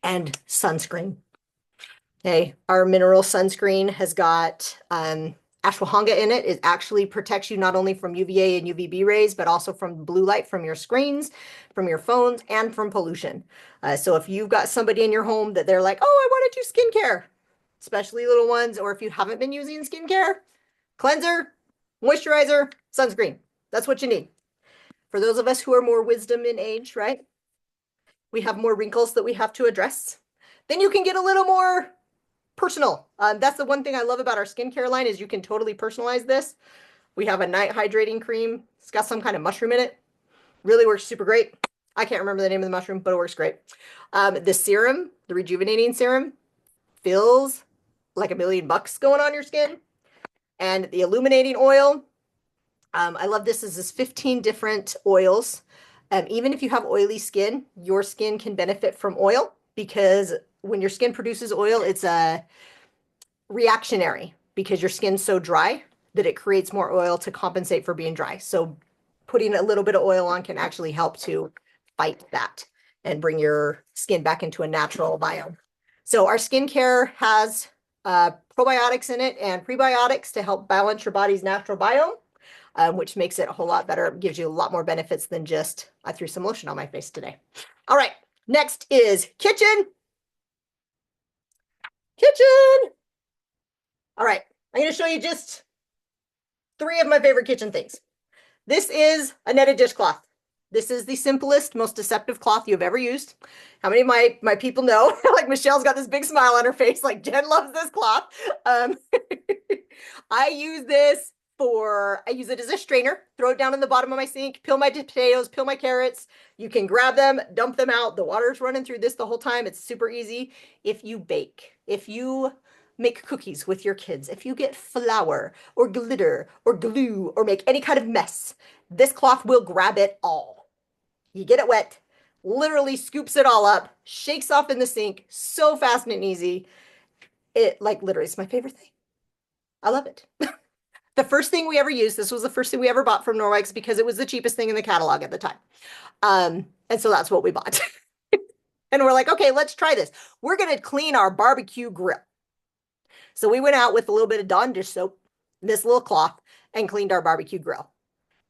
Speaker 2: And sunscreen. Okay, our mineral sunscreen has got ashwagandha in it. It actually protects you not only from UVA and UVB rays, but also from blue light from your screens, from your phones, and from pollution. So if you've got somebody in your home that they're like, oh, I want to do skincare, especially little ones, or if you haven't been using skincare, cleanser, moisturizer, sunscreen. That's what you need. For those of us who are more wisdom in age, right? we have more wrinkles that we have to address. Then you can get a little more personal. That's the one thing I love about our skincare line is you can totally personalize this. We have a night hydrating cream. It's got some kind of mushroom in it. Really works super great. I can't remember the name of the mushroom, but it works great. The serum, the rejuvenating serum, feels like $1,000,000 going on your skin. And the illuminating oil, I love this. This is 15 different oils. Even if you have oily skin, your skin can benefit from oil because when your skin produces oil, it's a reactionary because your skin's so dry that it creates more oil to compensate for being dry. So putting a little bit of oil on can actually help to fight that and bring your skin back into a natural biome. So our skincare has probiotics in it and prebiotics to help balance your body's natural biome, which makes it a whole lot better. It gives you a lot more benefits than just, I threw some lotion on my face today. All right, next is kitchen. Kitchen. All right, I'm going to show you just 3 of my favorite kitchen things. This is a netted dishcloth. This is the simplest, most deceptive cloth you've ever used. How many of my people know? Like Michelle's got this big smile on her face, like Jen loves this cloth. I use it as a strainer, throw it down in the bottom of my sink, peel my potatoes, peel my carrots. You can grab them, dump them out. The water's running through this the whole time. It's super easy. If you bake, if you make cookies with your kids, if you get flour or glitter or glue or make any kind of mess, this cloth will grab it all. You get it wet, literally scoops it all up, shakes off in the sink, so fast and easy. It like literally is my favorite thing. I love it. The first thing we ever used, this was the first thing we ever bought from Norwex because it was the cheapest thing in the catalog at the time. And so that's what we bought. And we're like, okay, let's try this. We're going to clean our barbecue grill. So we went out with a little bit of Dawn dish soap, this little cloth, and cleaned our barbecue grill.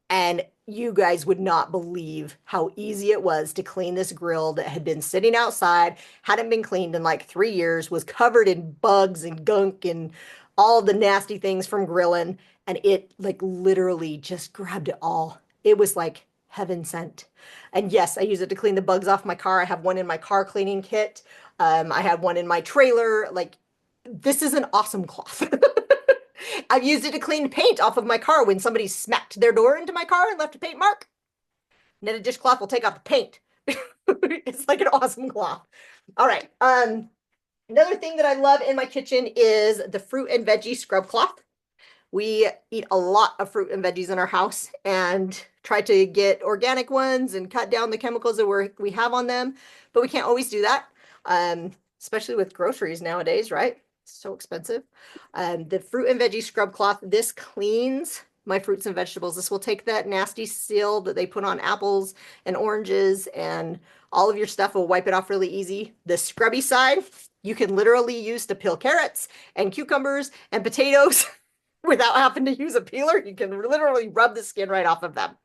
Speaker 2: And you guys would not believe how easy it was to clean this grill that had been sitting outside, hadn't been cleaned in like 3 years, was covered in bugs and gunk and all the nasty things from grilling. And it like literally just grabbed it all. It was like heaven sent. And yes, I use it to clean the bugs off my car. I have one in my car cleaning kit. I have one in my trailer. Like, this is an awesome cloth. I've used it to clean paint off of my car when somebody smacked their door into my car and left a paint mark. Netted dishcloth will take off the paint. It's like an awesome cloth. All right. Another thing that I love in my kitchen is the fruit and veggie scrub cloth. We eat a lot of fruit and veggies in our house and try to get organic ones and cut down the chemicals that we have on them, but we can't always do that, especially with groceries nowadays, right? It's so expensive. The fruit and veggie scrub cloth, this cleans my fruits and vegetables. This will take that nasty seal that they put on apples and oranges and all of your stuff will wipe it off really easy. The scrubby side, you can literally use to peel carrots and cucumbers and potatoes without having to use a peeler. You can literally rub the skin right off of them.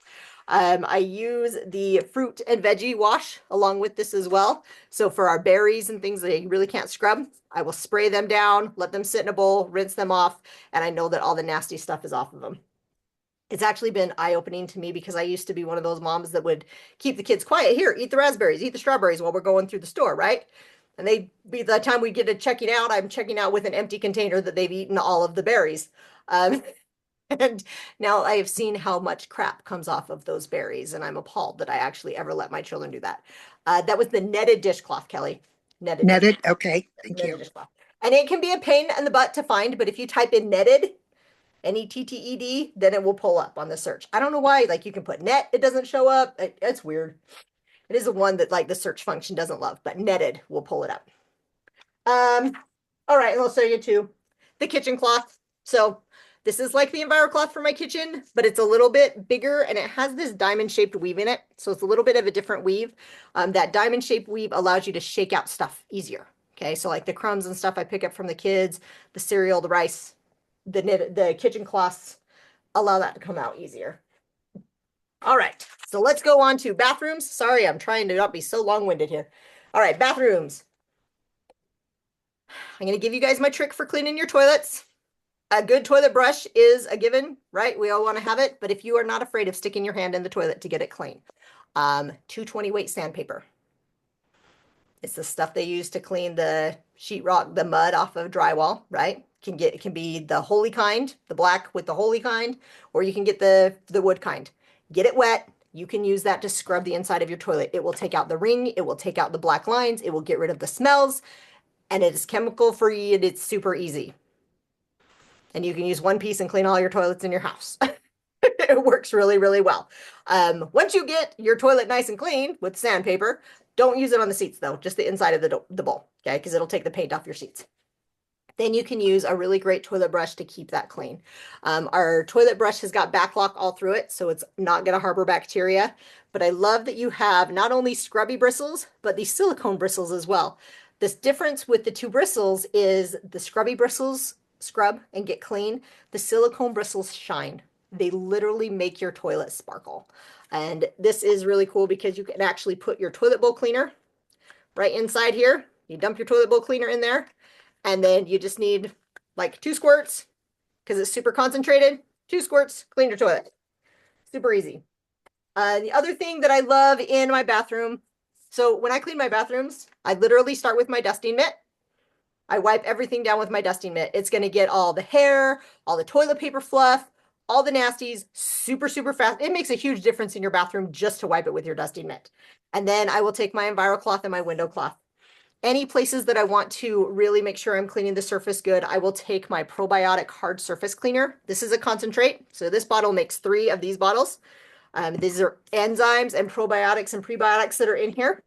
Speaker 2: I use the fruit and veggie wash along with this as well. So for our berries and things that you really can't scrub, I will spray them down, let them sit in a bowl, rinse them off, and I know that all the nasty stuff is off of them. It's actually been eye-opening to me because I used to be one of those moms that would keep the kids quiet. Here, eat the raspberries, eat the strawberries while we're going through the store, right? And by the time we get to checking out, I'm checking out with an empty container that they've eaten all of the berries. And now I have seen how much crap comes off of those berries, and I'm appalled that I actually ever let my children do that. That was the netted dishcloth, Kelly.
Speaker 6: Netted. Okay. Thank you.
Speaker 2: Dishcloth. And it can be a pain in the butt to find, but if you type in netted, NETTED, then it will pull up on the search. I don't know why, like you can put net, it doesn't show up. It's weird. It is the one that like the search function doesn't love, but netted will pull it up. All right, and I'll show you too the kitchen cloth. So this is like the EnviroCloth for my kitchen, but it's a little bit bigger and it has this diamond shaped weave in it. So it's a little bit of a different weave. That diamond shaped weave allows you to shake out stuff easier. Okay, so like the crumbs and stuff I pick up from the kids, the cereal, the rice, the kitchen cloths allow that to come out easier. All right, so let's go on to bathrooms. Sorry, I'm trying to not be so long-winded here. All right, bathrooms. I'm going to give you guys my trick for cleaning your toilets. A good toilet brush is a given, right? We all want to have it, but if you are not afraid of sticking your hand in the toilet to get it clean, 220 weight sandpaper. It's the stuff they use to clean the sheetrock, the mud off of drywall, right? It can be the holy kind, the black with the holy kind, or you can get the wood kind. Get it wet. You can use that to scrub the inside of your toilet. It will take out the ring, it will take out the black lines, it will get rid of the smells, and it is chemical free and it's super easy. And you can use one piece and clean all your toilets in your house. It works really, really well. Once you get your toilet nice and clean with sandpaper, don't use it on the seats though, just the inside of the bowl, okay? Because it'll take the paint off your seats. Then you can use a really great toilet brush to keep that clean. Our toilet brush has got backlock all through it, so it's not going to harbor bacteria. But I love that you have not only scrubby bristles, but these silicone bristles as well. This difference with the two bristles is the scrubby bristles scrub and get clean. The silicone bristles shine. They literally make your toilet sparkle. And this is really cool because you can actually put your toilet bowl cleaner right inside here. You dump your toilet bowl cleaner in there, and then you just need like 2 squirts because it's super concentrated. 2 squirts, clean your toilet. Super easy. The other thing that I love in my bathroom, so when I clean my bathrooms, I literally start with my dusting mitt. I wipe everything down with my dusting mitt. It's going to get all the hair, all the toilet paper fluff, all the nasties super, super fast. It makes a huge difference in your bathroom just to wipe it with your dusting mitt. And then I will take my EnviroCloth and my window cloth. Any places that I want to really make sure I'm cleaning the surface good, I will take my probiotic hard surface cleaner. This is a concentrate. So this bottle makes 3 of these bottles. These are enzymes and probiotics and prebiotics that are in here.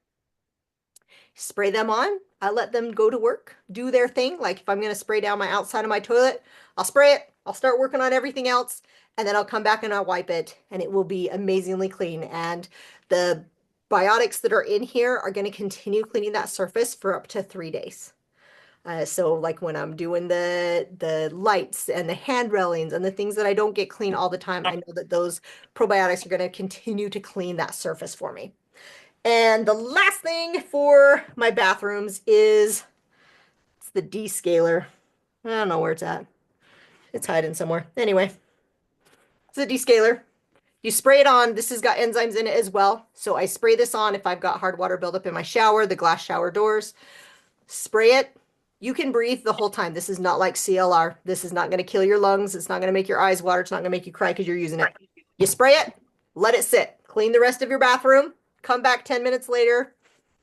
Speaker 2: Spray them on. I let them go to work, do their thing. Like if I'm going to spray down my outside of my toilet, I'll spray it. I'll start working on everything else, and then I'll come back and I'll wipe it, and it will be amazingly clean. And the biotics that are in here are going to continue cleaning that surface for up to 3 days. So like when I'm doing the lights and the hand railings and the things that I don't get clean all the time, I know that those probiotics are going to continue to clean that surface for me. And the last thing for my bathrooms is it's the descaler. I don't know where it's at. It's hiding somewhere. Anyway, it's a descaler. You spray it on. This has got enzymes in it as well. So I spray this on if I've got hard water buildup in my shower, the glass shower doors. Spray it. You can breathe the whole time. This is not like CLR. This is not going to kill your lungs. It's not going to make your eyes water. It's not going to make you cry because you're using it. You spray it, let it sit. Clean the rest of your bathroom. Come back 10 minutes later.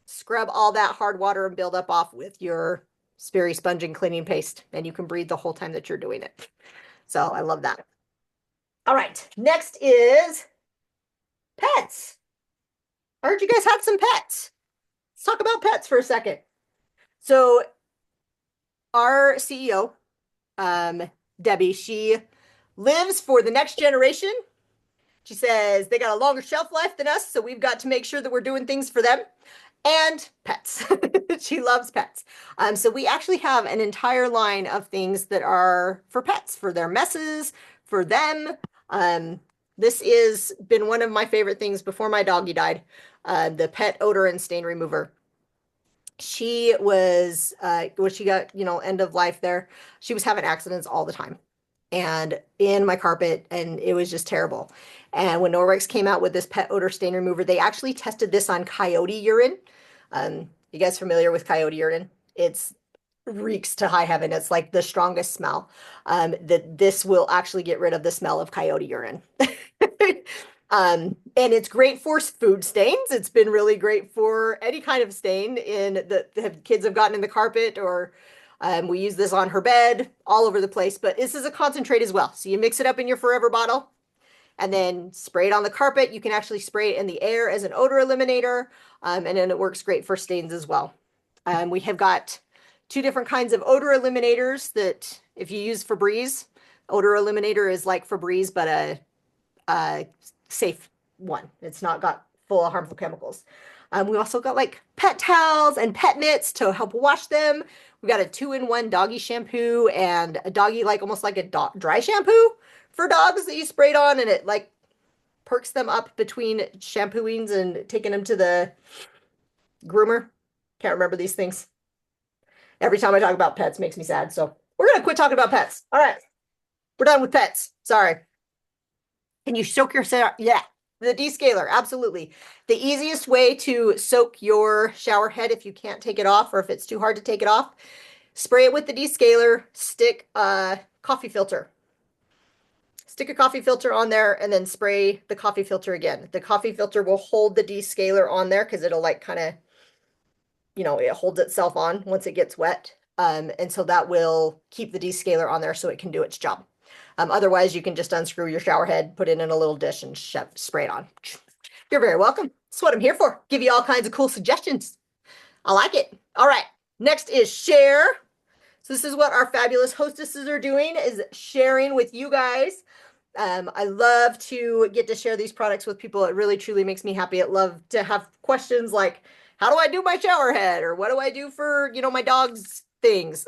Speaker 2: Scrub all that hard water and buildup off with your Sperry sponge and cleaning paste. And you can breathe the whole time that you're doing it. So I love that. All right, next is pets. I heard you guys had some pets. Let's talk about pets for a second. So our CEO, Debbie, she lives for the next generation. She says they got a longer shelf life than us, so we've got to make sure that we're doing things for them and pets. She loves pets. So we actually have an entire line of things that are for pets, for their messes, for them. This has been one of my favorite things before my doggy died, the pet odor and stain remover. She was, when she got, end of life there, she was having accidents all the time and in my carpet, and it was just terrible. And when Norwex came out with this pet odor stain remover, they actually tested this on coyote urine. You guys familiar with coyote urine? It's reeks to high heaven. It's like the strongest smell. That this will actually get rid of the smell of coyote urine. And it's great for food stains. It's been really great for any kind of stain in that kids have gotten in the carpet, or we use this on her bed, all over the place. But this is a concentrate as well. So you mix it up in your Forever bottle and then spray it on the carpet. You can actually spray it in the air as an odor eliminator. And then it works great for stains as well. We have got 2 different kinds of odor eliminators that if you use Febreze, odor eliminator is like Febreze, but a safe one. It's not got full of harmful chemicals. We also got like pet towels and pet mitts to help wash them. We got a 2-in-1 doggy shampoo and a doggy, like almost like a dry shampoo for dogs that you sprayed on, and it like perks them up between shampooings and taking them to the groomer. Can't remember these things. Every time I talk about pets makes me sad. So we're going to quit talking about pets. All right. We're done with pets. Sorry. Can you soak yourself? Yeah. The descaler, absolutely. The easiest way to soak your shower head if you can't take it off or if it's too hard to take it off, spray it with the descaler, stick a coffee filter. Stick a coffee filter on there and then spray the coffee filter again. The coffee filter will hold the descaler on there because it'll like kind of, it holds itself on once it gets wet. And so that will keep the descaler on there so it can do its job. Otherwise, you can just unscrew your shower head, put it in a little dish and spray it on. You're very welcome. That's what I'm here for. Give you all kinds of cool suggestions. I like it. All right. Next is share. So this is what our fabulous hostesses are doing, is sharing with you guys. I love to get to share these products with people. It really, truly makes me happy. I love to have questions like, how do I do my shower head? Or what do I do for, my dog's things?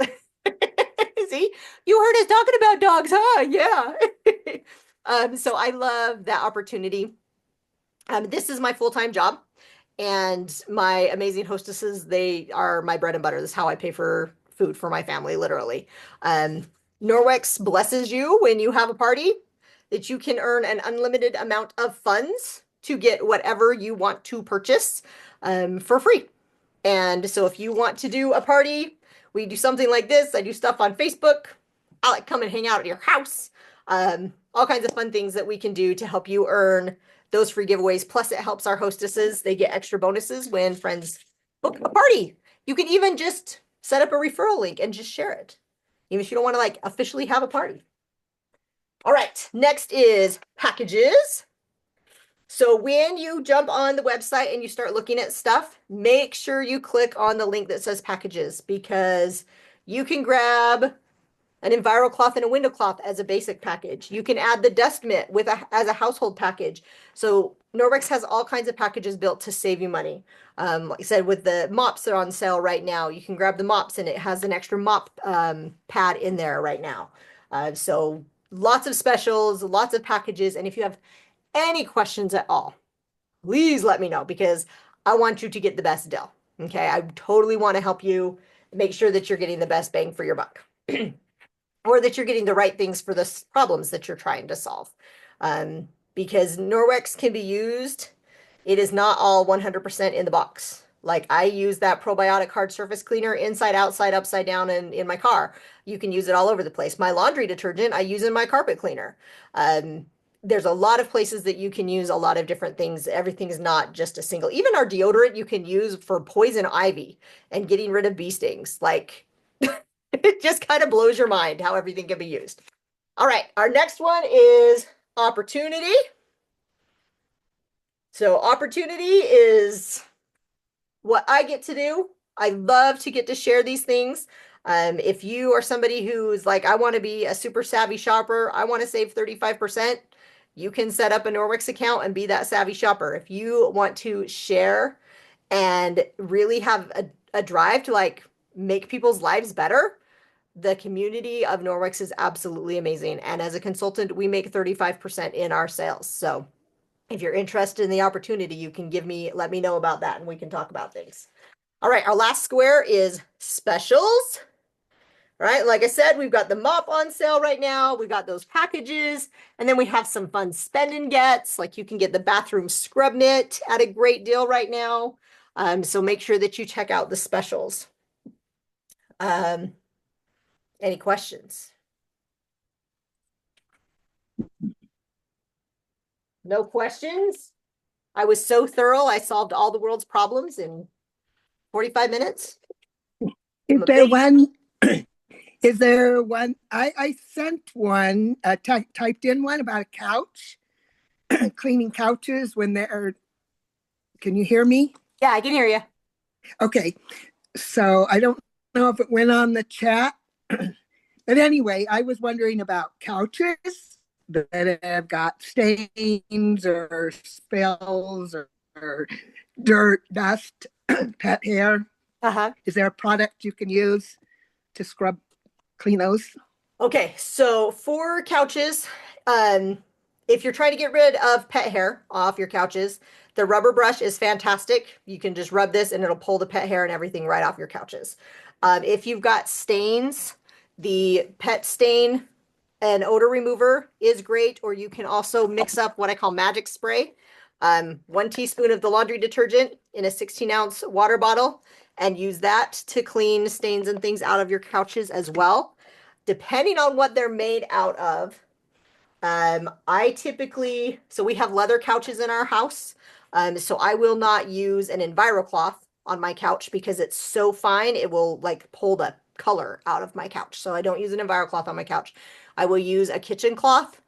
Speaker 2: See, you heard us talking about dogs, huh? Yeah. So I love that opportunity. This is my full-time job, and my amazing hostesses, they are my bread and butter. This is how I pay for food for my family, literally. Norwex blesses you when you have a party that you can earn an unlimited amount of funds to get whatever you want to purchase for free. And so if you want to do a party, we do something like this. I do stuff on Facebook. I like come and hang out at your house. All kinds of fun things that we can do to help you earn those free giveaways. Plus, it helps our hostesses. They get extra bonuses when friends book a party. You can even just set up a referral link and just share it, even if you don't want to like officially have a party. All right, next is packages. So when you jump on the website and you start looking at stuff, make sure you click on the link that says packages, because you can grab an EnviroCloth and a window cloth as a basic package. You can add the dust mitt as a household package. So Norwex has all kinds of packages built to save you money. Like I said, with the mops that are on sale right now, you can grab the mops and it has an extra mop pad in there right now. So lots of specials, lots of packages. And if you have any questions at all, please let me know, because I want you to get the best deal. Okay, I totally want to help you make sure that you're getting the best bang for your buck. Or that you're getting the right things for the problems that you're trying to solve. Because Norwex can be used, it is not all 100% in the box. Like I use that probiotic hard surface cleaner inside, outside, upside down, and in my car. You can use it all over the place. My laundry detergent, I use in my carpet cleaner. There's a lot of places that you can use a lot of different things. Everything is not just a single. Even our deodorant you can use for poison ivy and getting rid of bee stings. Like, it just kind of blows your mind how everything can be used. All right, our next one is opportunity. So opportunity is what I get to do. I love to get to share these things. If you are somebody who's like, I want to be a super savvy shopper, I want to save 35%, you can set up a Norwex account and be that savvy shopper. If you want to share and really have a drive to like make people's lives better, the community of Norwex is absolutely amazing. And as a consultant, we make 35% in our sales. So if you're interested in the opportunity, you can let me know about that and we can talk about things. All right, our last square is specials. All right, like I said, we've got the mop on sale right now. We've got those packages, and then we have some fun spend and gets. Like you can get the bathroom scrub mitt at a great deal right now. So make sure that you check out the specials. Any questions? No questions? I was so thorough. I solved all the world's problems in 45 minutes.
Speaker 6: Is there one? Is there one? I sent one, typed in one about a couch, cleaning couches when they're, can you hear me?
Speaker 2: Yeah, I can hear you.
Speaker 6: Okay, so I don't know if it went on the chat, but anyway, I was wondering about couches that have got stains or spills or dirt, dust, pet hair.
Speaker 2: Uh-huh.
Speaker 6: Is there a product you can use to clean those?
Speaker 2: Okay, so for couches, if you're trying to get rid of pet hair off your couches, the rubber brush is fantastic. You can just rub this and it'll pull the pet hair and everything right off your couches. If you've got stains, the pet stain and odor remover is great, or you can also mix up what I call magic spray. 1 teaspoon of the laundry detergent in a 16-ounce water bottle, and use that to clean stains and things out of your couches as well. Depending on what they're made out of, I typically, so we have leather couches in our house. So I will not use an EnviroCloth on my couch because it's so fine, it will like pull the color out of my couch. So I don't use an EnviroCloth on my couch. I will use a kitchen cloth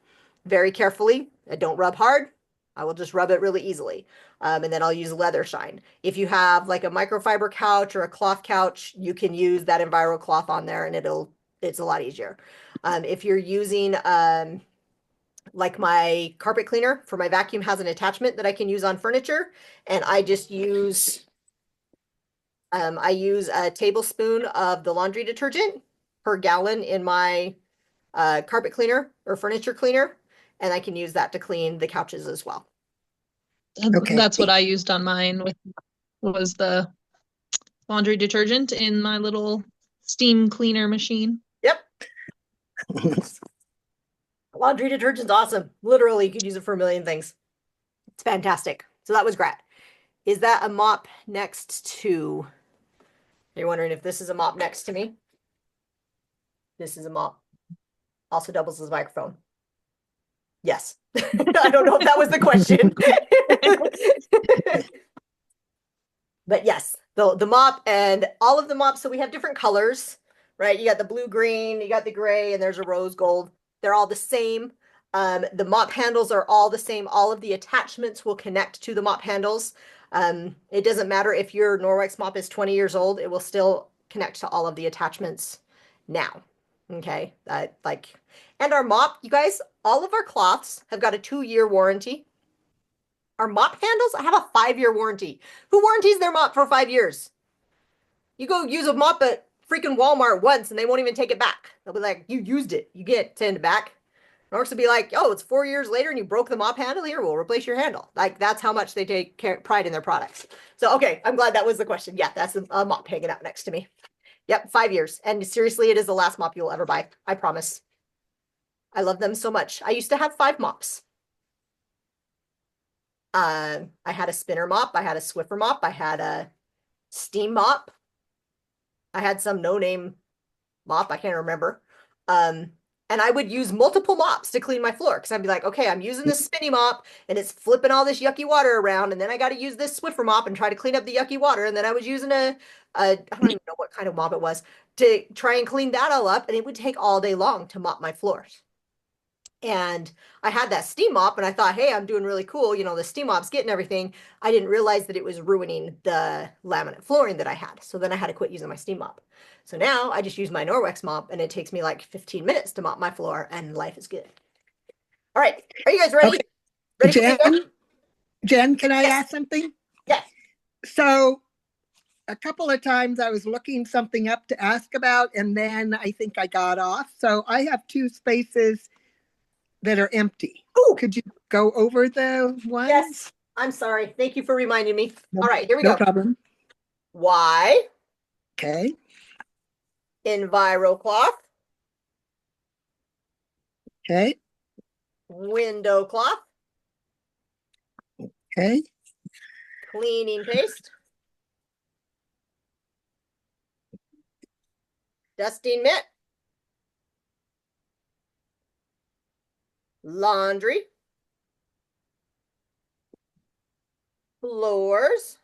Speaker 2: very carefully. I don't rub hard. I will just rub it really easily. And then I'll use leather shine. If you have like a microfiber couch or a cloth couch, you can use that EnviroCloth on there and it's a lot easier. If you're using, like my carpet cleaner for my vacuum has an attachment that I can use on furniture, and I just use, I use a tablespoon of the laundry detergent per gallon in my carpet cleaner or furniture cleaner, and I can use that to clean the couches as well.
Speaker 6: Okay.
Speaker 5: That's what I used on mine with was the laundry detergent in my little steam cleaner machine.
Speaker 2: Yep. Laundry detergent's awesome. Literally, you could use it for a million things. It's fantastic. So that was great. Is that a mop next to? You're wondering if this is a mop next to me? This is a mop. Also doubles as a microphone. Yes. I don't know if that was the question. But yes, the mop and all of the mops. So we have different colors, right? You got the blue, green, you got the gray, and there's a rose gold. They're all the same. The mop handles are all the same. All of the attachments will connect to the mop handles. It doesn't matter if your Norwex mop is 20 years old, it will still connect to all of the attachments now. Okay, and our mop, you guys, all of our cloths have got a 2-year warranty. Our mop handles have a 5-year warranty. Who warranties their mop for 5 years? You go use a mop at freaking Walmart once and they won't even take it back. They'll be like, you used it. You get send it back. Norwex will be like, oh, it's 4 years later and you broke the mop handle. Here, we'll replace your handle. Like, that's how much they take pride in their products. So, okay, I'm glad that was the question. Yeah, that's a mop hanging out next to me. Yep, 5 years. And seriously, it is the last mop you'll ever buy. I promise. I love them so much. I used to have 5 mops. I had a spinner mop. I had a Swiffer mop. I had a steam mop. I had some no-name mop. I can't remember. And I would use multiple mops to clean my floor because I'd be like, okay, I'm using this spinny mop and it's flipping all this yucky water around. And then I got to use this Swiffer mop and try to clean up the yucky water. And then I was using I don't even know what kind of mop it was to try and clean that all up. And it would take all day long to mop my floors. And I had that steam mop and I thought, hey, I'm doing really cool. You know, the steam mop's getting everything. I didn't realize that it was ruining the laminate flooring that I had. So then I had to quit using my steam mop. So now I just use my Norwex mop and it takes me like 15 minutes to mop my floor and life is good. All right. Are you guys ready?
Speaker 6: Okay.
Speaker 2: Ready for bingo?
Speaker 6: Jen, can I
Speaker 2: Yes.
Speaker 6: ask something?
Speaker 2: Yes.
Speaker 6: So a couple of times I was looking something up to ask about, and then I think I got off. So I have 2 spaces that are empty.
Speaker 2: Ooh.
Speaker 6: Could you go over the ones?
Speaker 2: Yes. I'm sorry. Thank you for reminding me.
Speaker 6: No,
Speaker 2: all right, here we
Speaker 6: no
Speaker 2: go.
Speaker 6: problem.
Speaker 2: Y,
Speaker 6: Okay.
Speaker 2: EnviroCloth,
Speaker 6: Okay.
Speaker 2: window cloth,
Speaker 6: Okay.
Speaker 2: cleaning paste, dusting mitt, laundry, floors,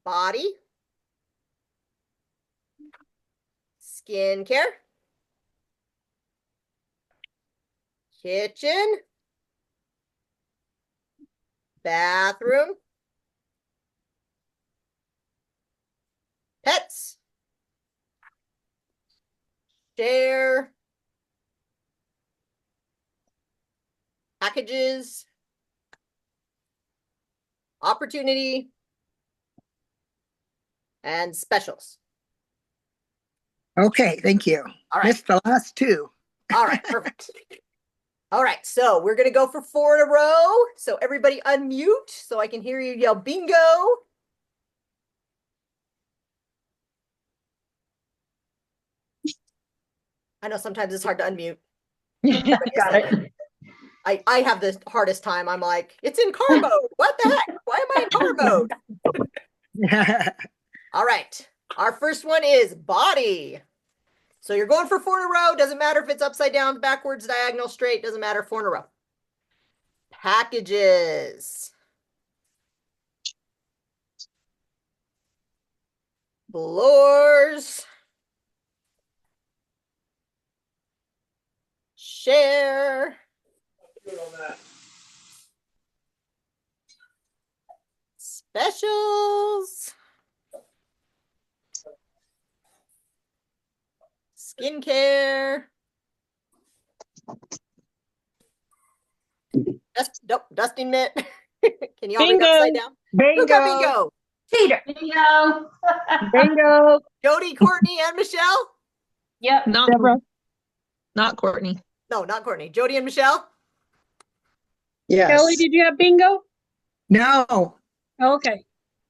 Speaker 2: body, skincare, kitchen, bathroom, pets, share, packages, opportunity, and specials.
Speaker 6: Okay. Thank you.
Speaker 2: All right.
Speaker 6: Missed the last 2.
Speaker 2: All right, perfect. All right, so we're gonna go for 4 in a row. So everybody unmute so I can hear you yell bingo. I know sometimes it's hard to unmute.
Speaker 3: Got it.
Speaker 2: I have the hardest time. I'm like, it's in car mode. What the heck? Why am I in car mode? All right. Our first one is body. So you're going for 4 in a row. Doesn't matter if it's upside down, backwards, diagonal, straight. Doesn't matter. 4 in a row. Packages. Blowers. Share. Specials. Skincare. Nope, dusting mitt. Can you all read
Speaker 1: Bingo.
Speaker 2: upside down? Who got bingo?
Speaker 3: Peter. Bingo.
Speaker 1: Bingo.
Speaker 2: Jody, Courtney, and Michelle?
Speaker 3: Yep.
Speaker 5: Not Courtney.
Speaker 2: No, not Courtney. Jody and Michelle?
Speaker 7: Yes.
Speaker 4: Kelly, did you have bingo?
Speaker 6: No,
Speaker 4: Okay.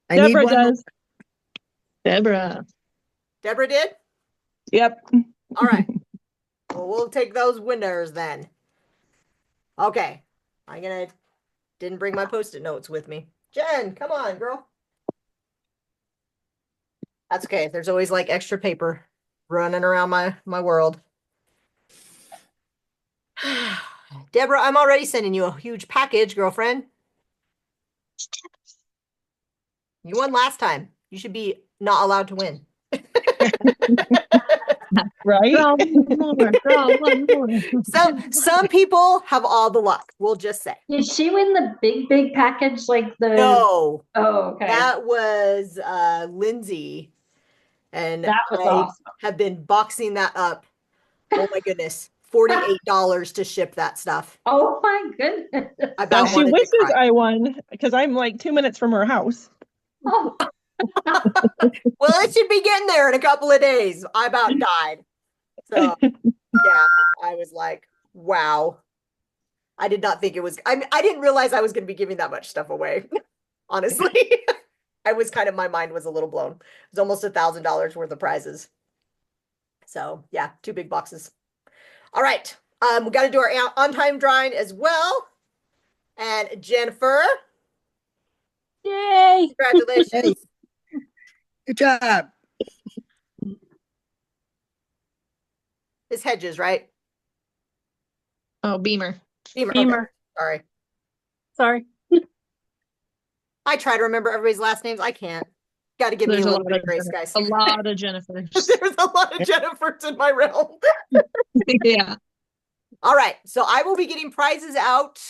Speaker 6: I need
Speaker 1: Deborah
Speaker 6: one more.
Speaker 1: does. Deborah.
Speaker 2: Deborah did?
Speaker 1: Yep.
Speaker 2: All right. Well, we'll take those winners then. Okay. Didn't bring my Post-it notes with me. Jen, come on, girl. That's okay. There's always like extra paper running around my world. Deborah, I'm already sending you a huge package, girlfriend. You won last time. You should be not allowed to win.
Speaker 1: Right?
Speaker 4: Draw one more. Draw one more.
Speaker 2: Some people have all the luck. We'll just say.
Speaker 3: Did she win the big package like the?
Speaker 2: No,
Speaker 3: Oh, okay.
Speaker 2: that was Lindsay, and
Speaker 3: That was
Speaker 2: I
Speaker 3: awesome.
Speaker 2: have been boxing that up. Oh my goodness, $48 to ship that stuff.
Speaker 3: Oh my goodness.
Speaker 2: I
Speaker 1: So
Speaker 2: about
Speaker 1: she
Speaker 2: wanted to
Speaker 1: wishes
Speaker 2: cry.
Speaker 1: I won because I'm like 2 minutes from her house.
Speaker 3: Oh,
Speaker 2: Well, it should be getting there in a couple of days. I about died. So yeah, I was like, wow. I did not think it was, I didn't realize I was going to be giving that much stuff away. Honestly, my mind was a little blown. It was almost $1,000 worth of prizes. So yeah, 2 big boxes. All right. We got to do our on-time drawing as well. And Jennifer,
Speaker 4: Yay.
Speaker 2: congratulations.
Speaker 6: Good job.
Speaker 2: It's Hedges, right?
Speaker 5: Oh, Beamer.
Speaker 2: Beamer. Okay.
Speaker 4: Beamer.
Speaker 2: Sorry.
Speaker 4: Sorry.
Speaker 2: I try to remember everybody's last names. I can't. Got to give me a little bit of grace, guys.
Speaker 5: A lot of Jennifers.
Speaker 2: There's a lot of Jennifers in my realm.
Speaker 5: Yeah.
Speaker 2: All right. So I will be getting prizes out.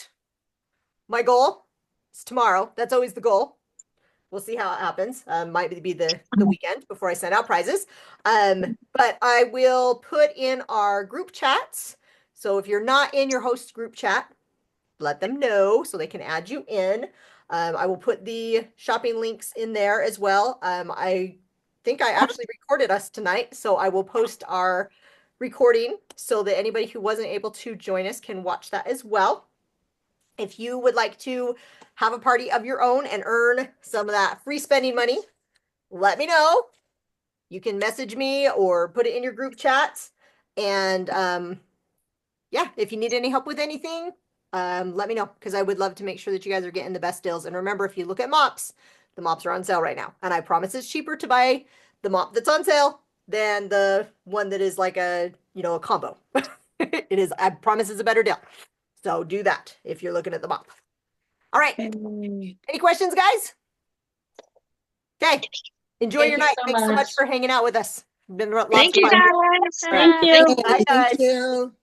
Speaker 2: My goal is tomorrow. That's always the goal. We'll see how it happens. Might be the weekend before I send out prizes. But I will put in our group chats. So if you're not in your host group chat, let them know so they can add you in. I will put the shopping links in there as well. I think I actually recorded us tonight, so I will post our recording so that anybody who wasn't able to join us can watch that as well. If you would like to have a party of your own and earn some of that free spending money, let me know. You can message me or put it in your group chats. And yeah, if you need any help with anything, let me know, because I would love to make sure that you guys are getting the best deals. And remember, if you look at mops, the mops are on sale right now. And I promise it's cheaper to buy the mop that's on sale than the one that is like a combo. It is, I promise it's a better deal. So do that if you're looking at the mop. All right. Any questions, guys? Okay. Enjoy
Speaker 3: Thank
Speaker 2: your
Speaker 3: you
Speaker 2: night.
Speaker 3: so
Speaker 2: Thanks so much
Speaker 3: much.
Speaker 2: for hanging out with us. Been lots
Speaker 5: Thank
Speaker 2: of
Speaker 5: you,
Speaker 2: fun.
Speaker 5: guys.
Speaker 2: All right.
Speaker 4: Thank you.
Speaker 2: Bye, guys.
Speaker 6: Thank you.